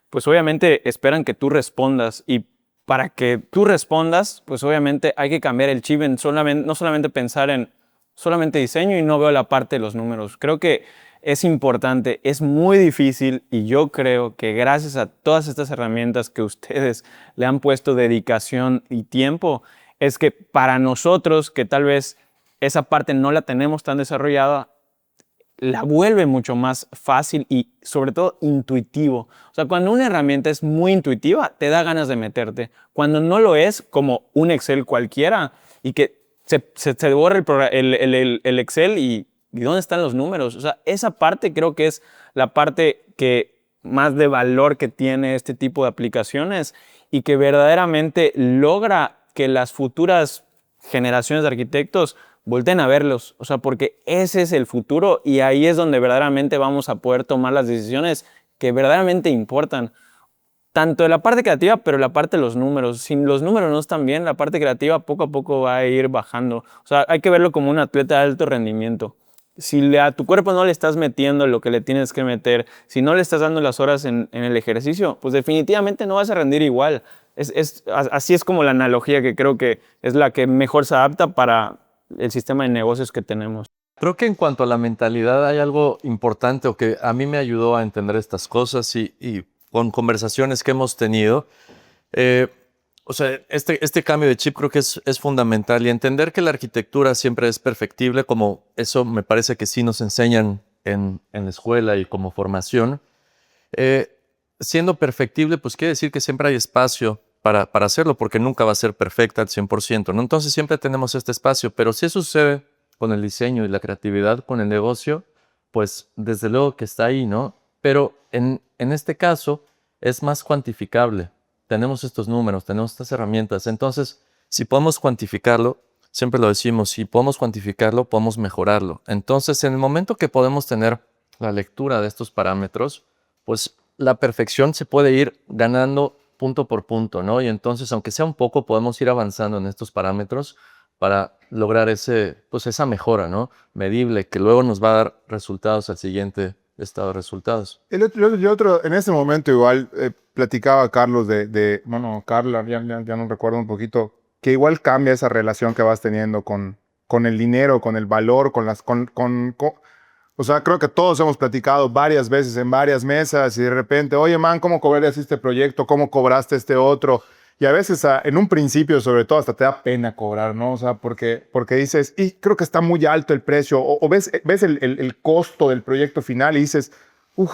pues obviamente esperan que tú respondas, y para que tú respondas, pues obviamente hay que cambiar el chip en no solamente pensar en solamente diseño y no veo la parte de los números. Creo que es importante, es muy difícil, y yo creo que gracias a todas estas herramientas que ustedes le han puesto dedicación y tiempo, es que para nosotros, que tal vez esa parte no la tenemos tan desarrollada, la vuelve mucho más fácil y sobre todo intuitivo. O sea, cuando una herramienta es muy intuitiva, te da ganas de meterte. Cuando no lo es, como un Excel cualquiera, y que se borra el Excel y ¿dónde están los números? O sea, esa parte creo que es la parte que más de valor que tiene este tipo de aplicaciones, y que verdaderamente logra que las futuras generaciones de arquitectos volteen a verlos. O sea, porque ese es el futuro, y ahí es donde verdaderamente vamos a poder tomar las decisiones que verdaderamente importan. Tanto de la parte creativa, pero la parte de los números. Si los números no están bien, la parte creativa poco a poco va a ir bajando. O sea, hay que verlo como un atleta de alto rendimiento. Si a tu cuerpo no le estás metiendo lo que le tienes que meter, si no le estás dando las horas en el ejercicio, pues definitivamente no vas a rendir igual. Así es como la analogía que creo que es la que mejor se adapta para el sistema de negocios que tenemos. Creo que en cuanto a la mentalidad hay algo importante, o que a mí me ayudó a entender estas cosas, y con conversaciones que hemos tenido. O sea, este cambio de chip creo que es fundamental, y entender que la arquitectura siempre es perfectible, como eso me parece que sí nos enseñan en la escuela y como formación. Siendo perfectible, pues quiere decir que siempre hay espacio para hacerlo, porque nunca va a ser perfecta al 100%, ¿no? Entonces siempre tenemos este espacio, pero si eso sucede con el diseño y la creatividad, con el negocio, pues desde luego que está ahí, ¿no? Pero en este caso es más cuantificable. Tenemos estos números, tenemos estas herramientas. Entonces, si podemos cuantificarlo, siempre lo decimos, si podemos cuantificarlo, podemos mejorarlo. Entonces, en el momento que podemos tener la lectura de estos parámetros, pues la perfección se puede ir ganando punto por punto, ¿no? Y entonces, aunque sea un poco, podemos ir avanzando en estos parámetros para lograr esa mejora, ¿no? Medible, que luego nos va a dar resultados al siguiente estado de resultados. En ese momento igual platicaba Carlos Carla, ya no recuerdo un poquito, que igual cambia esa relación que vas teniendo con con el dinero, con el valor, o sea, creo que todos hemos platicado varias veces en varias mesas y de repente, oye, man, ¿cómo cobrarías este proyecto? ¿Cómo cobraste este otro? Y a veces, en un principio, sobre todo, hasta te da pena cobrar, ¿no? O sea, porque dices, y creo que está muy alto el precio, o ves el costo del proyecto final y dices,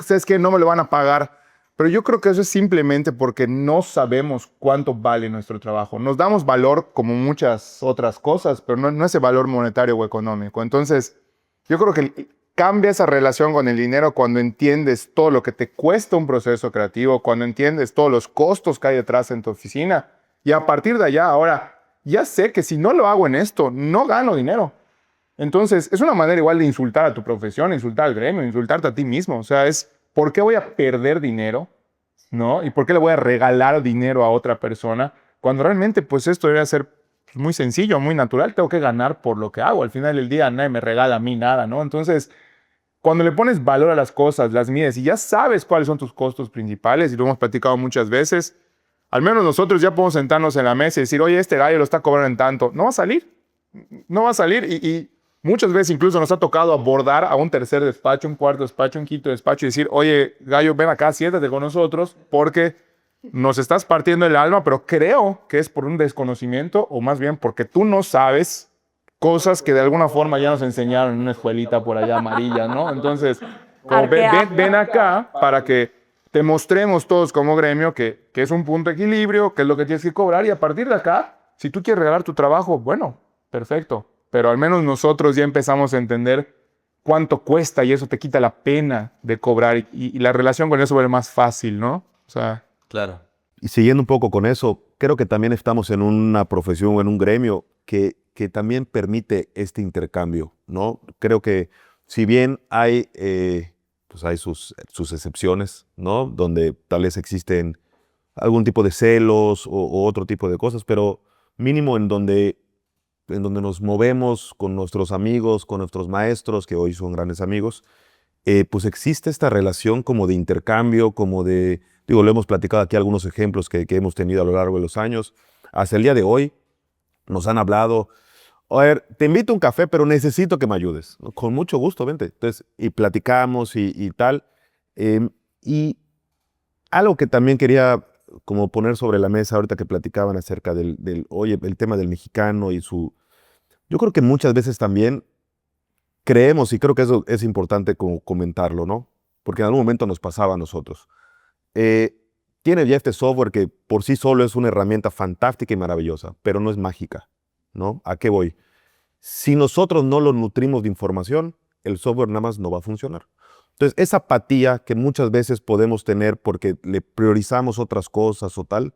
¿sabes qué? No me lo van a pagar. Pero yo creo que eso es simplemente porque no sabemos cuánto vale nuestro trabajo. Nos damos valor como muchas otras cosas, pero no ese valor monetario o económico. Entonces, yo creo que cambia esa relación con el dinero cuando entiendes todo lo que te cuesta un proceso creativo, cuando entiendes todos los costos que hay detrás en tu oficina. Y a partir de allá, ahora, ya sé que si no lo hago en esto, no gano dinero. Entonces, es una manera igual de insultar a tu profesión, insultar al gremio, insultarte a ti mismo. O sea, ¿por qué voy a perder dinero? ¿No? ¿Y por qué le voy a regalar dinero a otra persona? Cuando realmente, pues, esto debería ser muy sencillo, muy natural. Tengo que ganar por lo que hago. Al final del día, nadie me regala a mí nada, ¿no? Entonces, cuando le pones valor a las cosas, las mides y ya sabes cuáles son tus costos principales, y lo hemos platicado muchas veces, al menos nosotros ya podemos sentarnos en la mesa y decir, oye, este gallo lo está cobrando en tanto. No va a salir. No va a salir. Y muchas veces incluso nos ha tocado abordar a un tercer despacho, un cuarto despacho, un quinto despacho y decir, oye, gallo, ven acá, siéntate con nosotros porque nos estás partiendo el alma, pero creo que es por un desconocimiento o más bien porque tú no sabes cosas que de alguna forma ya nos enseñaron en una escuelita por allá amarilla, ¿no? Entonces, como ven acá para que te mostremos todos como gremio que es un punto de equilibrio, que es lo que tienes que cobrar y a partir de acá, si tú quieres regalar tu trabajo, bueno, perfecto. Pero al menos nosotros ya empezamos a entender cuánto cuesta y eso te quita la pena de cobrar y la relación con eso vuelve más fácil, ¿no? O sea... Claro. Y siguiendo un poco con eso, creo que también estamos en una profesión o en un gremio que también permite este intercambio, ¿no? Creo que si bien hay, pues hay sus excepciones, ¿no? Donde tal vez existen algún tipo de celos o otro tipo de cosas, pero mínimo en donde nos movemos con nuestros amigos, con nuestros maestros, que hoy son grandes amigos, pues existe esta relación como de intercambio, como de, digo, lo hemos platicado aquí algunos ejemplos que hemos tenido a lo largo de los años. Hasta el día de hoy nos han hablado, a ver, te invito a un café, pero necesito que me ayudes. Con mucho gusto, vente. Entonces, y platicamos y tal. Y algo que también quería como poner sobre la mesa ahorita que platicaban acerca oye, el tema del mexicano y su... Yo creo que muchas veces también creemos, y creo que eso es importante como comentarlo, ¿no? Porque en algún momento nos pasaba a nosotros. Tiene ya este software que por sí solo es una herramienta fantástica y maravillosa, pero no es mágica, ¿no? ¿A qué voy? Si nosotros no lo nutrimos de información, el software nada más no va a funcionar. Entonces, esa apatía que muchas veces podemos tener porque le priorizamos otras cosas o tal,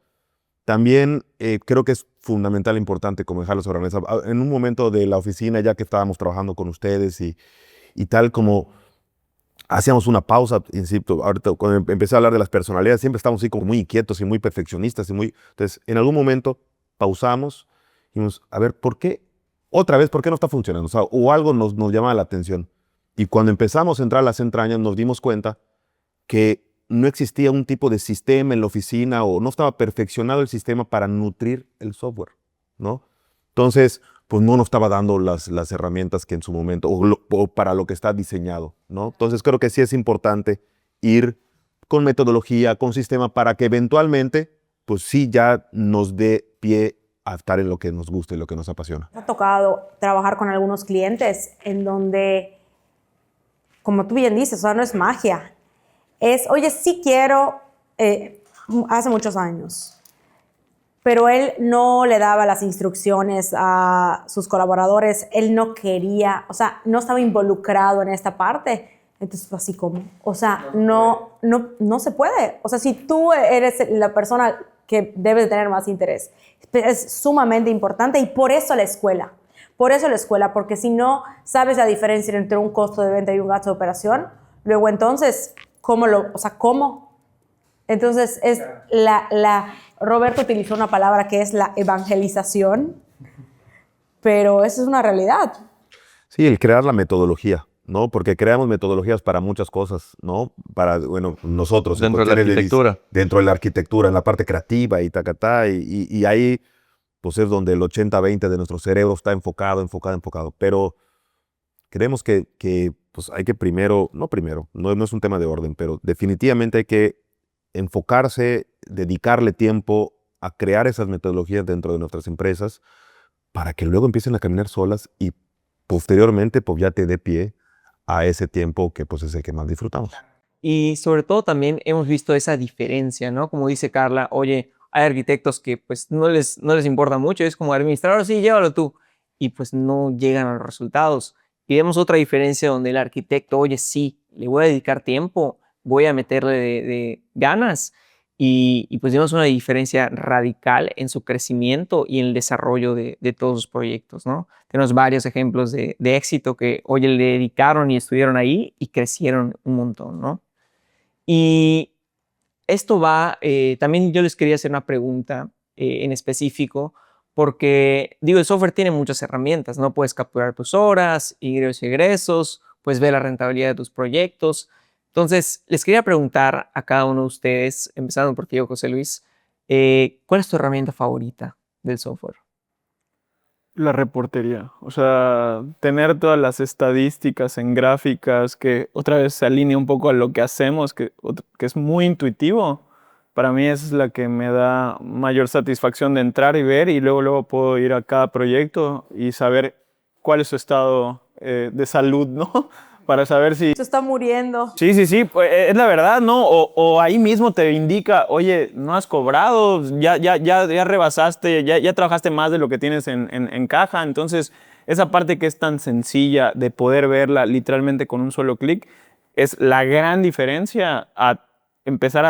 también creo que es fundamental e importante como dejarlo sobre la mesa. En un momento de la oficina, ya que estábamos trabajando con ustedes y tal, como hacíamos una pausa, insisto, ahorita cuando empecé a hablar de las personalidades, siempre estamos así como muy inquietos y muy perfeccionistas. Entonces, en algún momento pausamos y dijimos, a ver, ¿por qué? Otra vez, ¿por qué no está funcionando? O algo nos llama la atención. Y cuando empezamos a entrar a las entrañas, nos dimos cuenta que no existía un tipo de sistema en la oficina o no estaba perfeccionado el sistema para nutrir el software, ¿no? Entonces, pues no nos estaba dando las herramientas que en su momento, o para lo que está diseñado, ¿no? Entonces creo que sí es importante ir con metodología, con sistema, para que eventualmente, pues sí ya nos dé pie a estar en lo que nos gusta y lo que nos apasiona. Me ha tocado trabajar con algunos clientes en donde, como tú bien dices, o sea, no es magia. Es, oye, sí quiero, hace muchos años, pero él no le daba las instrucciones a sus colaboradores, él no quería, o sea, no estaba involucrado en esta parte. Entonces, así como, o sea, no se puede. O sea, si tú eres la persona que debe de tener más interés, es sumamente importante y por eso la escuela. Por eso la escuela, porque si no sabes la diferencia entre un costo de venta y un gasto de operación, luego entonces, ¿cómo? Entonces, es Roberto utilizó una palabra que es la evangelización, pero eso es una realidad. Sí, el crear la metodología, ¿no? Porque creamos metodologías para muchas cosas, ¿no? Para, bueno, nosotros. Dentro de la arquitectura. Dentro de la arquitectura, en la parte creativa y tacatá, y ahí pues es donde el 80-20 de nuestro cerebro está enfocado. Pero creemos que pues hay que no es un tema de orden, pero definitivamente hay que enfocarse, dedicarle tiempo a crear esas metodologías dentro de nuestras empresas para que luego empiecen a caminar solas y posteriormente pues ya te dé pie a ese tiempo que pues es el que más disfrutamos. Y sobre todo también hemos visto esa diferencia, ¿no? Como dice Carla, oye, hay arquitectos que pues no les importa mucho, es como administrador, sí, llévalo tú, y pues no llegan a los resultados. Y vemos otra diferencia donde el arquitecto, oye, sí, le voy a dedicar tiempo, voy a meterle de ganas, y pues vemos una diferencia radical en su crecimiento y en el desarrollo de todos los proyectos, ¿no? Tenemos varios ejemplos de éxito que, oye, le dedicaron y estuvieron ahí y crecieron un montón, ¿no? Y esto va, también yo les quería hacer una pregunta en específico, porque digo, el software tiene muchas herramientas, ¿no? Puedes capturar tus horas, ingresos y egresos, puedes ver la rentabilidad de tus proyectos. Entonces, les quería preguntar a cada uno de ustedes, empezando por ti, José Luis, ¿cuál es tu herramienta favorita del software? La reportería, o sea, tener todas las estadísticas en gráficas, que otra vez se alinea un poco a lo que hacemos, que es muy intuitivo. Para mí esa es la que me da mayor satisfacción de entrar y ver, y luego puedo ir a cada proyecto y saber cuál es su estado de salud, ¿no? Para saber si... Se está muriendo. Sí, pues, es la verdad, ¿no? O ahí mismo te indica, oye, no has cobrado, ya rebasaste, ya trabajaste más de lo que tienes en caja. Entonces, esa parte que es tan sencilla de poder verla literalmente con un solo clic es la gran diferencia a empezar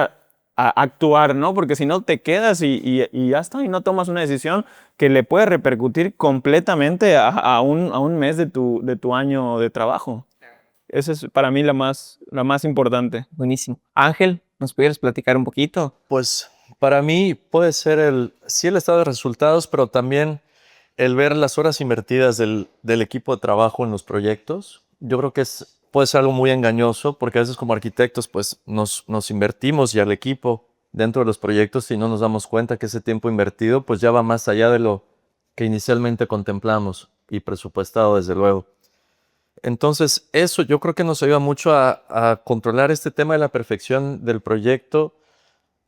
a actuar, ¿no? Porque si no te quedas y ya está, y no tomas una decisión que le puede repercutir completamente a un mes de tu año de trabajo. Esa es para mí la más importante. Buenísimo. Ángel, ¿nos pudieras platicar un poquito? Pues para mí puede ser sí el estado de resultados, pero también el ver las horas invertidas del equipo de trabajo en los proyectos. Yo creo que puede ser algo muy engañoso, porque a veces como arquitectos pues nos invertimos y al equipo dentro de los proyectos y no nos damos cuenta que ese tiempo invertido pues ya va más allá de lo que inicialmente contemplamos y presupuestado, desde luego. Entonces, eso yo creo que nos ayuda mucho a controlar este tema de la perfección del proyecto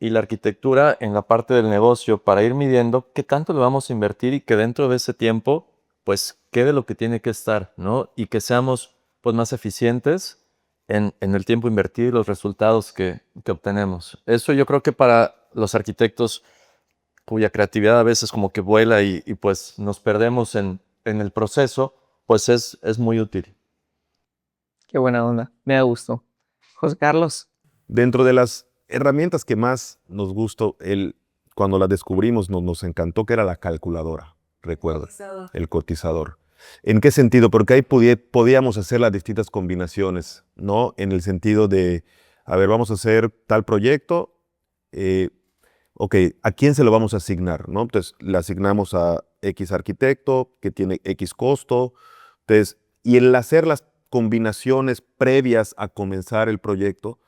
y la arquitectura en la parte del negocio, para ir midiendo qué tanto le vamos a invertir y que dentro de ese tiempo pues quede lo que tiene que estar, ¿no? Y que seamos pues más eficientes en el tiempo invertido y los resultados que obtenemos. Eso yo creo que para los arquitectos cuya creatividad a veces como que vuela y pues nos perdemos en el proceso, pues es muy útil. Qué buena onda, me da gusto. José Carlos. Dentro de las herramientas que más nos gustó, cuando la descubrimos nos encantó, que era la calculadora, recuerda, el cotizador. ¿En qué sentido? Porque ahí podíamos hacer las distintas combinaciones, ¿no? En el sentido de, a ver, vamos a hacer tal proyecto, ok, ¿a quién se lo vamos a asignar, no? Entonces, le asignamos a X arquitecto, que tiene X costo, entonces, y el hacer las combinaciones previas a comenzar el proyecto,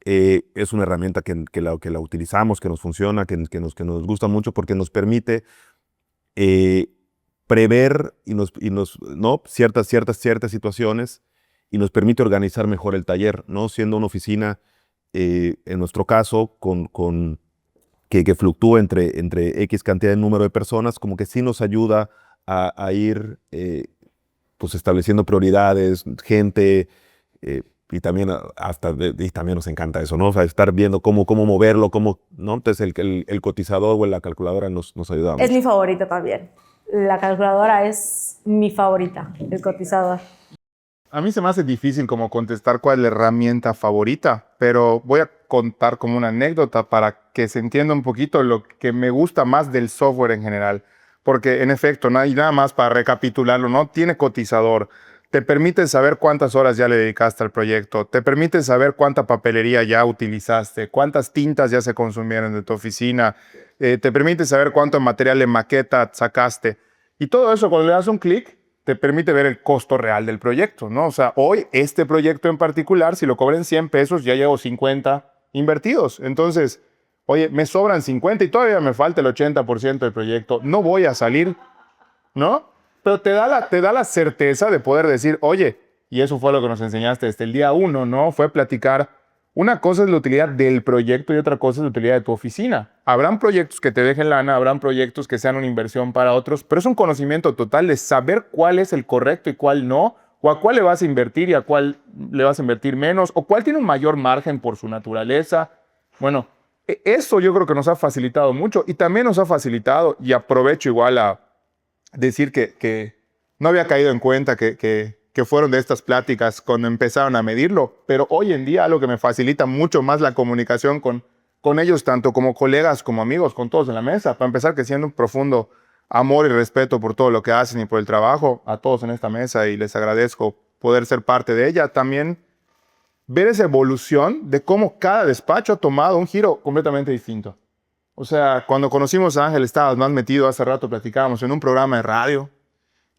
es una herramienta que la utilizamos, que nos funciona, que nos gusta mucho, porque nos permite prever ¿no? ciertas situaciones, y nos permite organizar mejor el taller, ¿no? Siendo una oficina, en nuestro caso, que fluctúa entre X cantidad de número de personas, como que sí nos ayuda a ir pues estableciendo prioridades, gente, y también y también nos encanta eso, ¿no? O sea, estar viendo cómo moverlo, ¿no? Entonces el cotizador o la calculadora nos ayuda mucho. Es mi favorita también. La calculadora es mi favorita, el cotizador. A mí se me hace difícil como contestar cuál es la herramienta favorita, pero voy a contar como una anécdota para que se entienda un poquito lo que me gusta más del software en general. Porque en efecto, nada más para recapitularlo, ¿no? Tiene cotizador, te permite saber cuántas horas ya le dedicaste al proyecto, te permite saber cuánta papelería ya utilizaste, cuántas tintas ya se consumieron de tu oficina, te permite saber cuánto material de maqueta sacaste. Y todo eso, cuando le das un clic, te permite ver el costo real del proyecto, ¿no? O sea, hoy este proyecto en particular, si lo cobran 100 pesos, ya llevo 50 invertidos. Entonces, Oye, me sobran 50 y todavía me falta el 80% del proyecto. No voy a salir, ¿no? Pero te da la certeza de poder decir, oye, y eso fue lo que nos enseñaste desde el día 1, ¿no? Fue platicar. Una cosa es la utilidad del proyecto y otra cosa es la utilidad de tu oficina. Habrán proyectos que te dejen lana, habrán proyectos que sean una inversión para otros, pero es un conocimiento total de saber cuál es el correcto y cuál no, o a cuál le vas a invertir y a cuál le vas a invertir menos, o cuál tiene un mayor margen por su naturaleza. Bueno, eso yo creo que nos ha facilitado mucho y también nos ha facilitado, y aprovecho igual a decir que no había caído en cuenta que fueron de estas pláticas cuando empezaron a medirlo, pero hoy en día algo que me facilita mucho más la comunicación con ellos, tanto como colegas como amigos, con todos en la mesa, para empezar que siendo un profundo amor y respeto por todo lo que hacen y por el trabajo, a todos en esta mesa, y les agradezco poder ser parte de ella. También ver esa evolución de cómo cada despacho ha tomado un giro completamente distinto. O sea, cuando conocimos a Ángel estabas más metido, hace rato platicábamos, en un programa de radio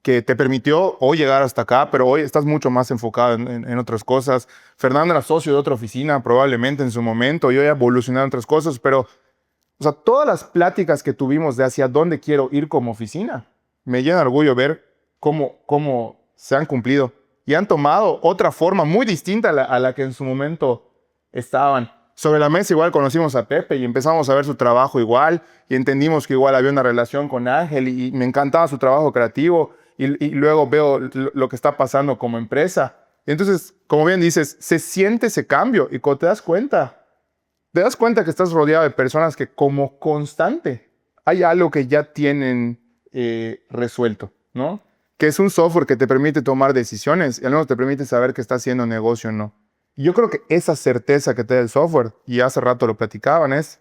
que te permitió hoy llegar hasta acá, pero hoy estás mucho más enfocado en otras cosas. Fernando era socio de otra oficina probablemente en su momento, y hoy ha evolucionado en otras cosas, pero o sea, todas las pláticas que tuvimos de hacia dónde quiero ir como oficina, me llena de orgullo ver cómo se han cumplido y han tomado otra forma muy distinta a la que en su momento estaban. Sobre la mesa igual conocimos a Pepe y empezamos a ver su trabajo igual y entendimos que igual había una relación con Ángel y me encantaba su trabajo creativo y luego veo lo que está pasando como empresa. Y entonces, como bien dices, se siente ese cambio y cuando te das cuenta que estás rodeado de personas que como constante hay algo que ya tienen resuelto, ¿no? Que es un software que te permite tomar decisiones y al menos te permite saber que está haciendo negocio o no. Y yo creo que esa certeza que te da el software, y hace rato lo platicaban, es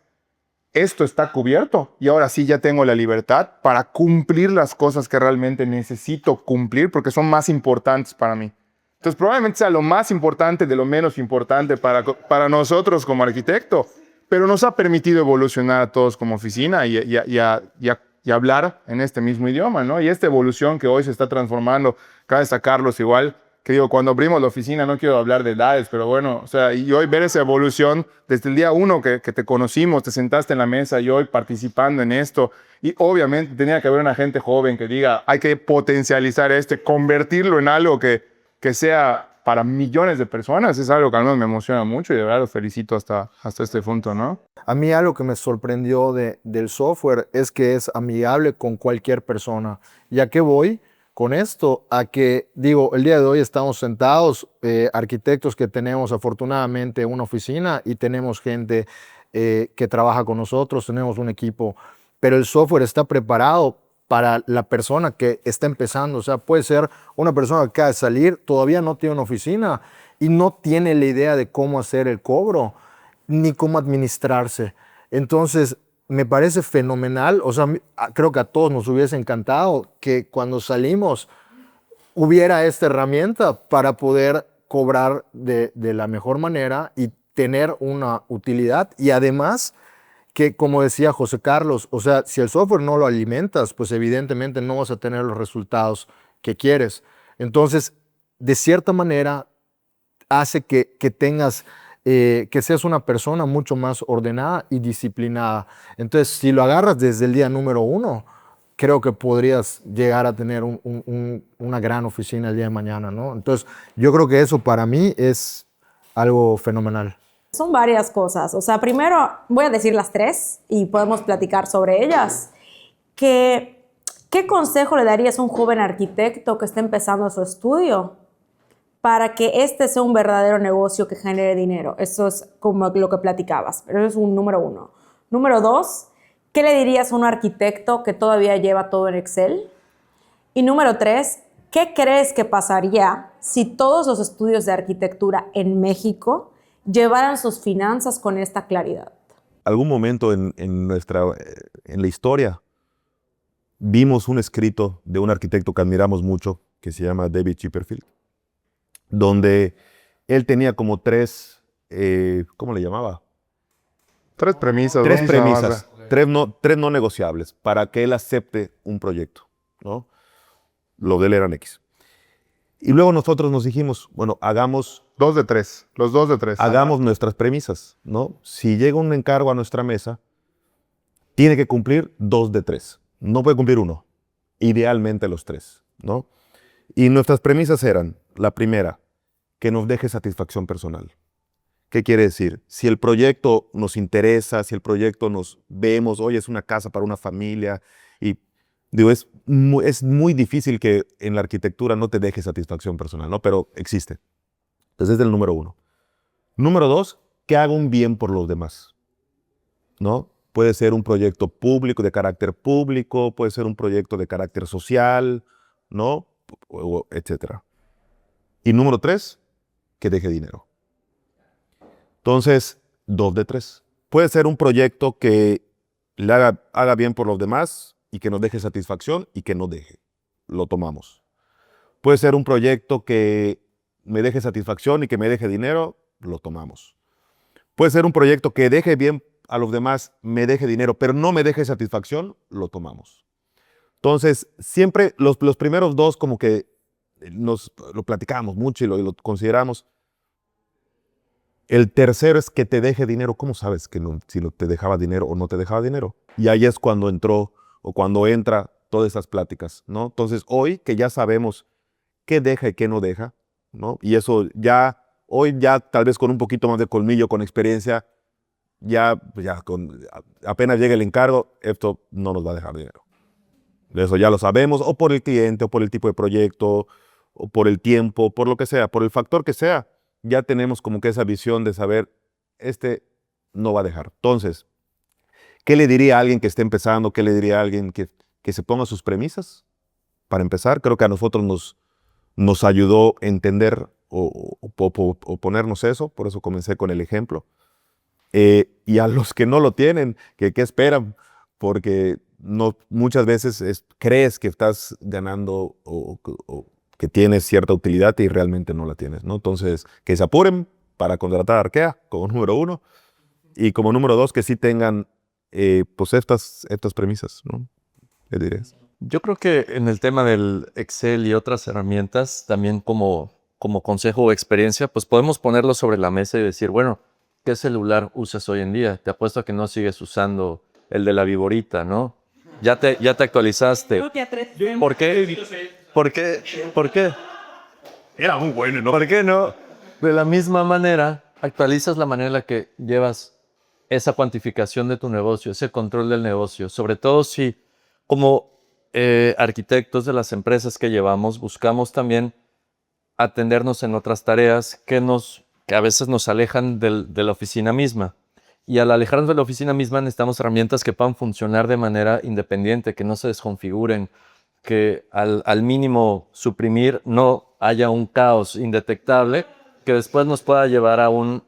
esto está cubierto y ahora sí ya tengo la libertad para cumplir las cosas que realmente necesito cumplir porque son más importantes para mí. Entonces probablemente sea lo más importante de lo menos importante para nosotros como arquitecto, pero nos ha permitido evolucionar a todos como oficina y hablar en este mismo idioma, ¿no? Y esta evolución que hoy se está transformando, cabe destacarlos igual, que digo, cuando abrimos la oficina, no quiero hablar de edades, pero bueno, o sea, y hoy ver esa evolución desde el día 1 que te conocimos, te sentaste en la mesa y hoy participando en esto, y obviamente tenía que haber una gente joven que diga, hay que potencializar convertirlo en algo que sea para millones de personas, es algo que a mí me emociona mucho y de verdad los felicito hasta este punto, ¿no? A mí algo que me sorprendió del software es que es amigable con cualquier persona. ¿Ya que voy con esto? A que, digo, el día de hoy estamos sentados, arquitectos que tenemos afortunadamente una oficina y tenemos gente que trabaja con nosotros, tenemos un equipo, pero el software está preparado para la persona que está empezando. O sea, puede ser una persona que acaba de salir, todavía no tiene una oficina y no tiene la idea de cómo hacer el cobro ni cómo administrarse. Entonces, me parece fenomenal. O sea, creo que a todos nos hubiese encantado que cuando salimos hubiera esta herramienta para poder cobrar de la mejor manera y tener una utilidad. Y además, que como decía José Carlos, o sea, si el software no lo alimentas, pues evidentemente no vas a tener los resultados que quieres. Entonces, de cierta manera, hace que tengas, que seas una persona mucho más ordenada y disciplinada. Entonces, si lo agarras desde el día número 1, creo que podrías llegar a tener una gran oficina el día de mañana, ¿no? Entonces, yo creo que eso para mí es algo fenomenal. Son varias cosas. O sea, primero voy a decir las 3 y podemos platicar sobre ellas. ¿Qué consejo le darías a un joven arquitecto que está empezando su estudio para que este sea un verdadero negocio que genere dinero? Eso es como lo que platicabas, pero eso es un número 1. Número 2, ¿qué le dirías a un arquitecto que todavía lleva todo en Excel? Y número 3, ¿qué crees que pasaría si todos los estudios de arquitectura en México llevaran sus finanzas con esta claridad? Algún momento en la historia vimos un escrito de un arquitecto que admiramos mucho, que se llama David Chipperfield, donde él tenía como 3, ¿cómo le llamaba? 3 premisas. 3 premisas, 3 no negociables para que él acepte un proyecto, ¿no? Lo de él eran X. Y luego nosotros nos dijimos, bueno, hagamos 2 de 3. Los 2 de 3. hagamos nuestras premisas, ¿no? Si llega un encargo a nuestra mesa, tiene que cumplir 2 de 3. No puede cumplir 1. Idealmente los 3, ¿no? Y nuestras premisas eran, la primera, que nos deje satisfacción personal. ¿Qué quiere decir? Si el proyecto nos interesa, si el proyecto nos vemos, oye, es una casa para una familia, y digo, es muy difícil que en la arquitectura no te deje satisfacción personal, ¿no? Pero existe. Entonces, es el número 1. Número 2, que haga un bien por los demás, ¿no? Puede ser un proyecto público, de carácter público, puede ser un proyecto de carácter social, ¿no? Etcétera. Y número 3, que deje dinero. Entonces, 2 de 3. Puede ser un proyecto que le haga bien por los demás y que nos deje satisfacción y que no deje. Lo tomamos. Puede ser un proyecto que me deje satisfacción y que me deje dinero. Lo tomamos. Puede ser un proyecto que deje bien a los demás, me deje dinero, pero no me deje satisfacción. Lo tomamos. Entonces, siempre los primeros 2 como que lo platicamos mucho y lo consideramos. El tercero es que te deje dinero. ¿Cómo sabes que si te dejaba dinero o no te dejaba dinero? Y ahí es cuando entró o cuando entra todas esas pláticas, ¿no? Entonces, hoy que ya sabemos qué deja y qué no deja, ¿no? Y eso hoy ya tal vez con un poquito más de colmillo, con experiencia, apenas llega el encargo, esto no nos va a dejar dinero. Eso ya lo sabemos, o por el cliente, o por el tipo de proyecto, o por el tiempo, por lo que sea, por el factor que sea. Ya tenemos como que esa visión de saber, no va a dejar. Entonces, ¿qué le diría a alguien que esté empezando? ¿Qué le diría a alguien que se ponga sus premisas? Para empezar, creo que a nosotros nos ayudó a entender o ponernos eso, por eso comencé con el ejemplo. Y a los que no lo tienen, ¿qué esperan? Porque muchas veces crees que estás ganando o que tienes cierta utilidad y realmente no la tienes, ¿no? Entonces, que se apuren para contratar a Arquea como número 1 y como número 2, que sí tengan pues estas premisas, ¿no? ¿Qué dirías? Yo creo que en el tema del Excel y otras herramientas, también como consejo o experiencia, pues podemos ponerlo sobre la mesa y decir, bueno, ¿qué celular usas hoy en día? Te apuesto a que no sigues usando el de la viborita, ¿no? Ya te actualizaste. ¿Por qué? ¿Por qué? Era muy bueno, ¿no? ¿Por qué no? De la misma manera, actualizas la manera en la que llevas esa cuantificación de tu negocio, ese control del negocio. Sobre todo si, como arquitectos de las empresas que llevamos, buscamos también atendernos en otras tareas que a veces nos alejan de la oficina misma. Y al alejarnos de la oficina misma necesitamos herramientas que puedan funcionar de manera independiente, que no se desconfiguren, que al mínimo suprimir no haya un caos indetectable que después nos pueda llevar a un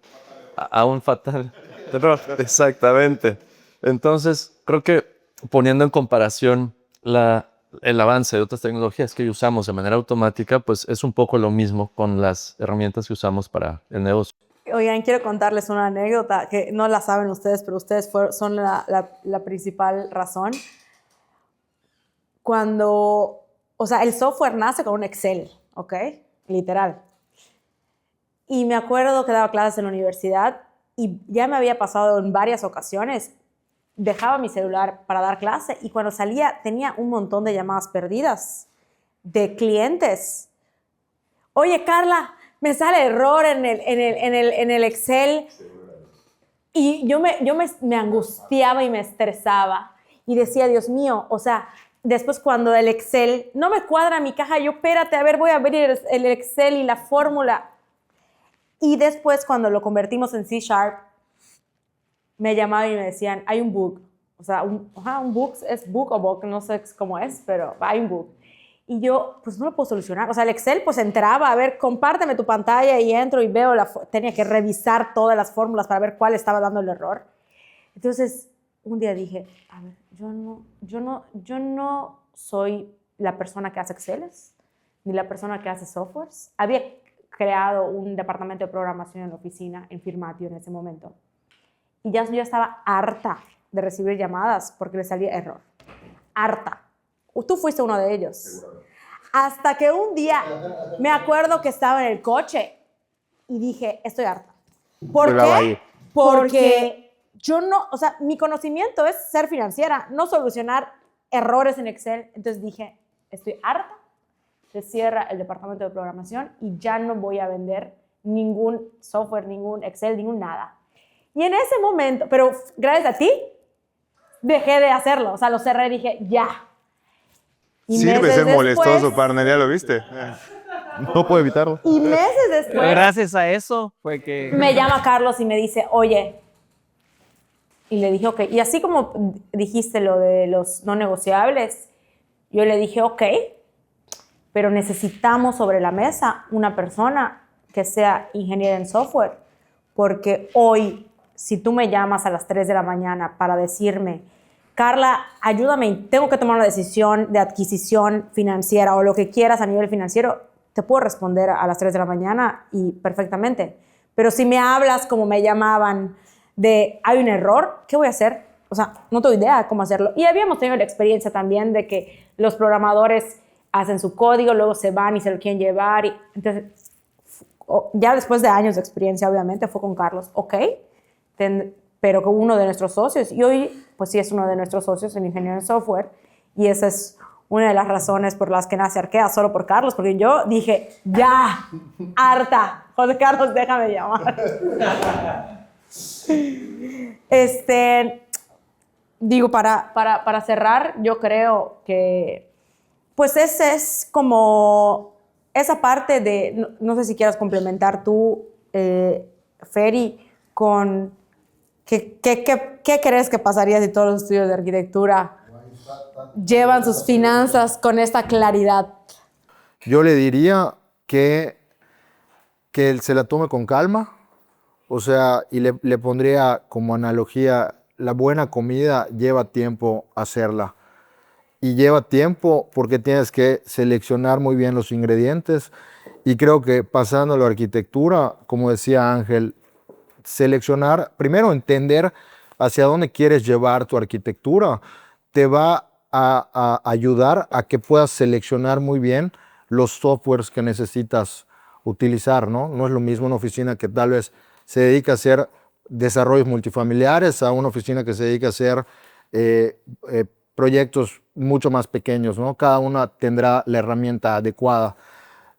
fatal error. Exactamente. Entonces, creo que poniendo en comparación el avance de otras tecnologías que usamos de manera automática, pues es un poco lo mismo con las herramientas que usamos para el negocio. Oigan, quiero contarles una anécdota que no la saben ustedes, pero ustedes son la principal razón. El software nace con un Excel, ¿ok? Literal. Y me acuerdo que daba clases en la universidad y ya me había pasado en varias ocasiones. Dejaba mi celular para dar clase y cuando salía tenía un montón de llamadas perdidas de clientes. Oye, Carla, me sale error en el Excel. Y yo me angustiaba y me estresaba. Y decía, Dios mío, o sea, después cuando el Excel no me cuadra mi caja, yo espérate, a ver, voy a abrir el Excel y la fórmula. Y después cuando lo convertimos en C#, me llamaban y me decían, hay un bug. O sea, un bug es bug o bug, no sé cómo es, pero hay un bug. Y yo, pues no lo puedo solucionar. O sea, el Excel pues entraba, a ver, compárteme tu pantalla y entro y veo, tenía que revisar todas las fórmulas para ver cuál estaba dando el error. Entonces, un día dije, a ver, yo no soy la persona que hace Exceles, ni la persona que hace softwares. Había creado un departamento de programación en la oficina, en Firmatio en ese momento. Y yo estaba harta de recibir llamadas porque le salía error. Harta. Tú fuiste uno de ellos. Hasta que un día me acuerdo que estaba en el coche y dije, estoy harta. ¿Por qué? Porque yo no, o sea, mi conocimiento es ser financiera, no solucionar errores en Excel. Entonces dije, estoy harta. Se cierra el departamento de programación y ya no voy a vender ningún software, ningún Excel, ningún nada. Y en ese momento, pero gracias a ti, dejé de hacerlo. O sea, lo cerré y dije, ya. Y Sirve ser molestoso, partner, ¿ya lo viste? No puedo evitarlo. Y meses después, Gracias a eso fue que... me llama Carlos y me dice, oye, y le dije, ok. Y así como dijiste lo de los no negociables, yo le dije, ok, pero necesitamos sobre la mesa una persona que sea ingeniera en software, porque hoy, si tú me llamas a las 3 de la mañana para decirme, Carla, ayúdame, tengo que tomar una decisión de adquisición financiera o lo que quieras a nivel financiero, te puedo responder a las 3 de la mañana y perfectamente. Pero si me hablas como me llamaban de hay un error, ¿qué voy a hacer? O sea, no tengo idea de cómo hacerlo. Y habíamos tenido la experiencia también de que los programadores hacen su código, luego se van y se lo quieren llevar. Y, entonces, ya después de años de experiencia, obviamente, fue con Carlos, ok, pero con uno de nuestros socios. Y hoy, pues sí, es uno de nuestros socios en ingeniero en software. Y esa es una de las razones por las que nace Arquea, solo por Carlos, porque yo dije, ya, harta, José Carlos, déjame llamar. Digo, para cerrar, yo creo que, pues ese es como esa parte de, no sé si quieras complementar tú, Feri, con qué crees que pasaría si todos los estudios de arquitectura llevan sus finanzas con esta claridad. Yo le diría que él se la tome con calma, o sea, y le pondría como analogía, la buena comida lleva tiempo hacerla. Y lleva tiempo porque tienes que seleccionar muy bien los ingredientes. Y creo que pasando a la arquitectura, como decía Ángel, seleccionar, primero entender hacia dónde quieres llevar tu arquitectura, te va a ayudar a que puedas seleccionar muy bien los softwares que necesitas utilizar, ¿no? No es lo mismo una oficina que tal vez se dedica a hacer desarrollos multifamiliares a una oficina que se dedica a hacer proyectos mucho más pequeños, ¿no? Cada una tendrá la herramienta adecuada.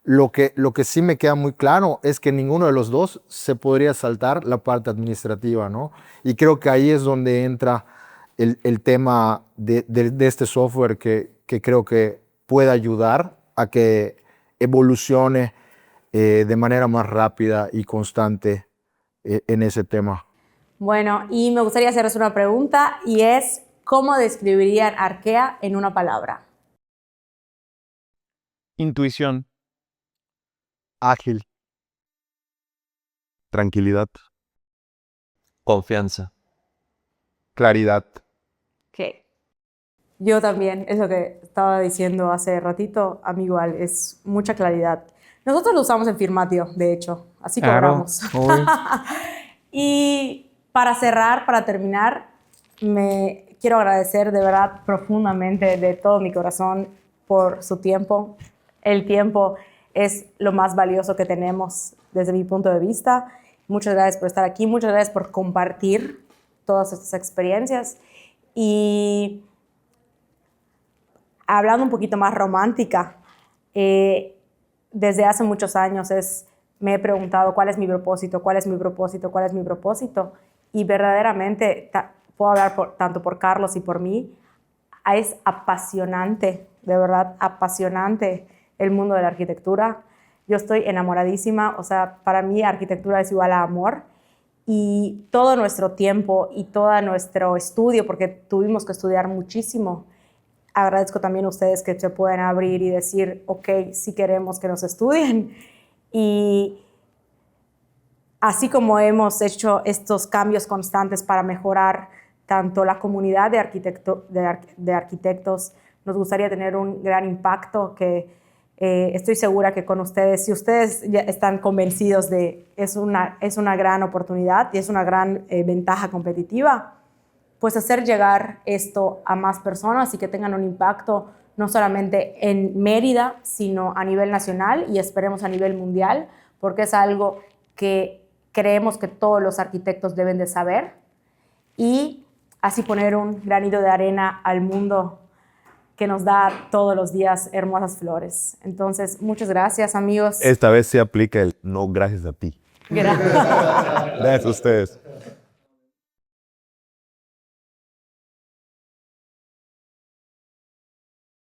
Lo que sí me queda muy claro es que ninguno de los dos se podría saltar la parte administrativa, ¿no? Y creo que ahí es donde entra el tema de este software que creo que puede ayudar a que evolucione de manera más rápida y constante en ese tema. Bueno, y me gustaría hacerles una pregunta y es, ¿cómo describirían Arquea en una palabra? Intuición. Ágil. Tranquilidad. Confianza. Claridad. Ok. Yo también, es lo que estaba diciendo hace ratito, a mí igual, es mucha claridad. Nosotros lo usamos en Firmatio, de hecho, así cobramos. Y para cerrar, para terminar, me quiero agradecer de verdad profundamente de todo mi corazón por su tiempo. El tiempo es lo más valioso que tenemos desde mi punto de vista. Muchas gracias por estar aquí, muchas gracias por compartir todas estas experiencias. Y hablando un poquito más romántica, desde hace muchos años me he preguntado cuál es mi propósito, cuál es mi propósito, cuál es mi propósito. Y verdaderamente, puedo hablar tanto por Carlos y por mí, es apasionante, de verdad, apasionante el mundo de la arquitectura. Yo estoy enamoradísima, o sea, para mí arquitectura es igual a amor. Y todo nuestro tiempo y todo nuestro estudio, porque tuvimos que estudiar muchísimo, agradezco también a ustedes que se pueden abrir y decir, ok, sí queremos que nos estudien. Y así como hemos hecho estos cambios constantes para mejorar tanto la comunidad de arquitectos, nos gustaría tener un gran impacto que estoy segura que con ustedes, si ustedes ya están convencidos de es una gran oportunidad y es una gran ventaja competitiva, pues hacer llegar esto a más personas y que tengan un impacto no solamente en Mérida, sino a nivel nacional y esperemos a nivel mundial, porque es algo que creemos que todos los arquitectos deben de saber y así poner un granito de arena al mundo que nos da todos los días hermosas flores. Entonces, muchas gracias, amigos. Esta vez se aplica el no gracias a ti. Gracias. Gracias a ustedes.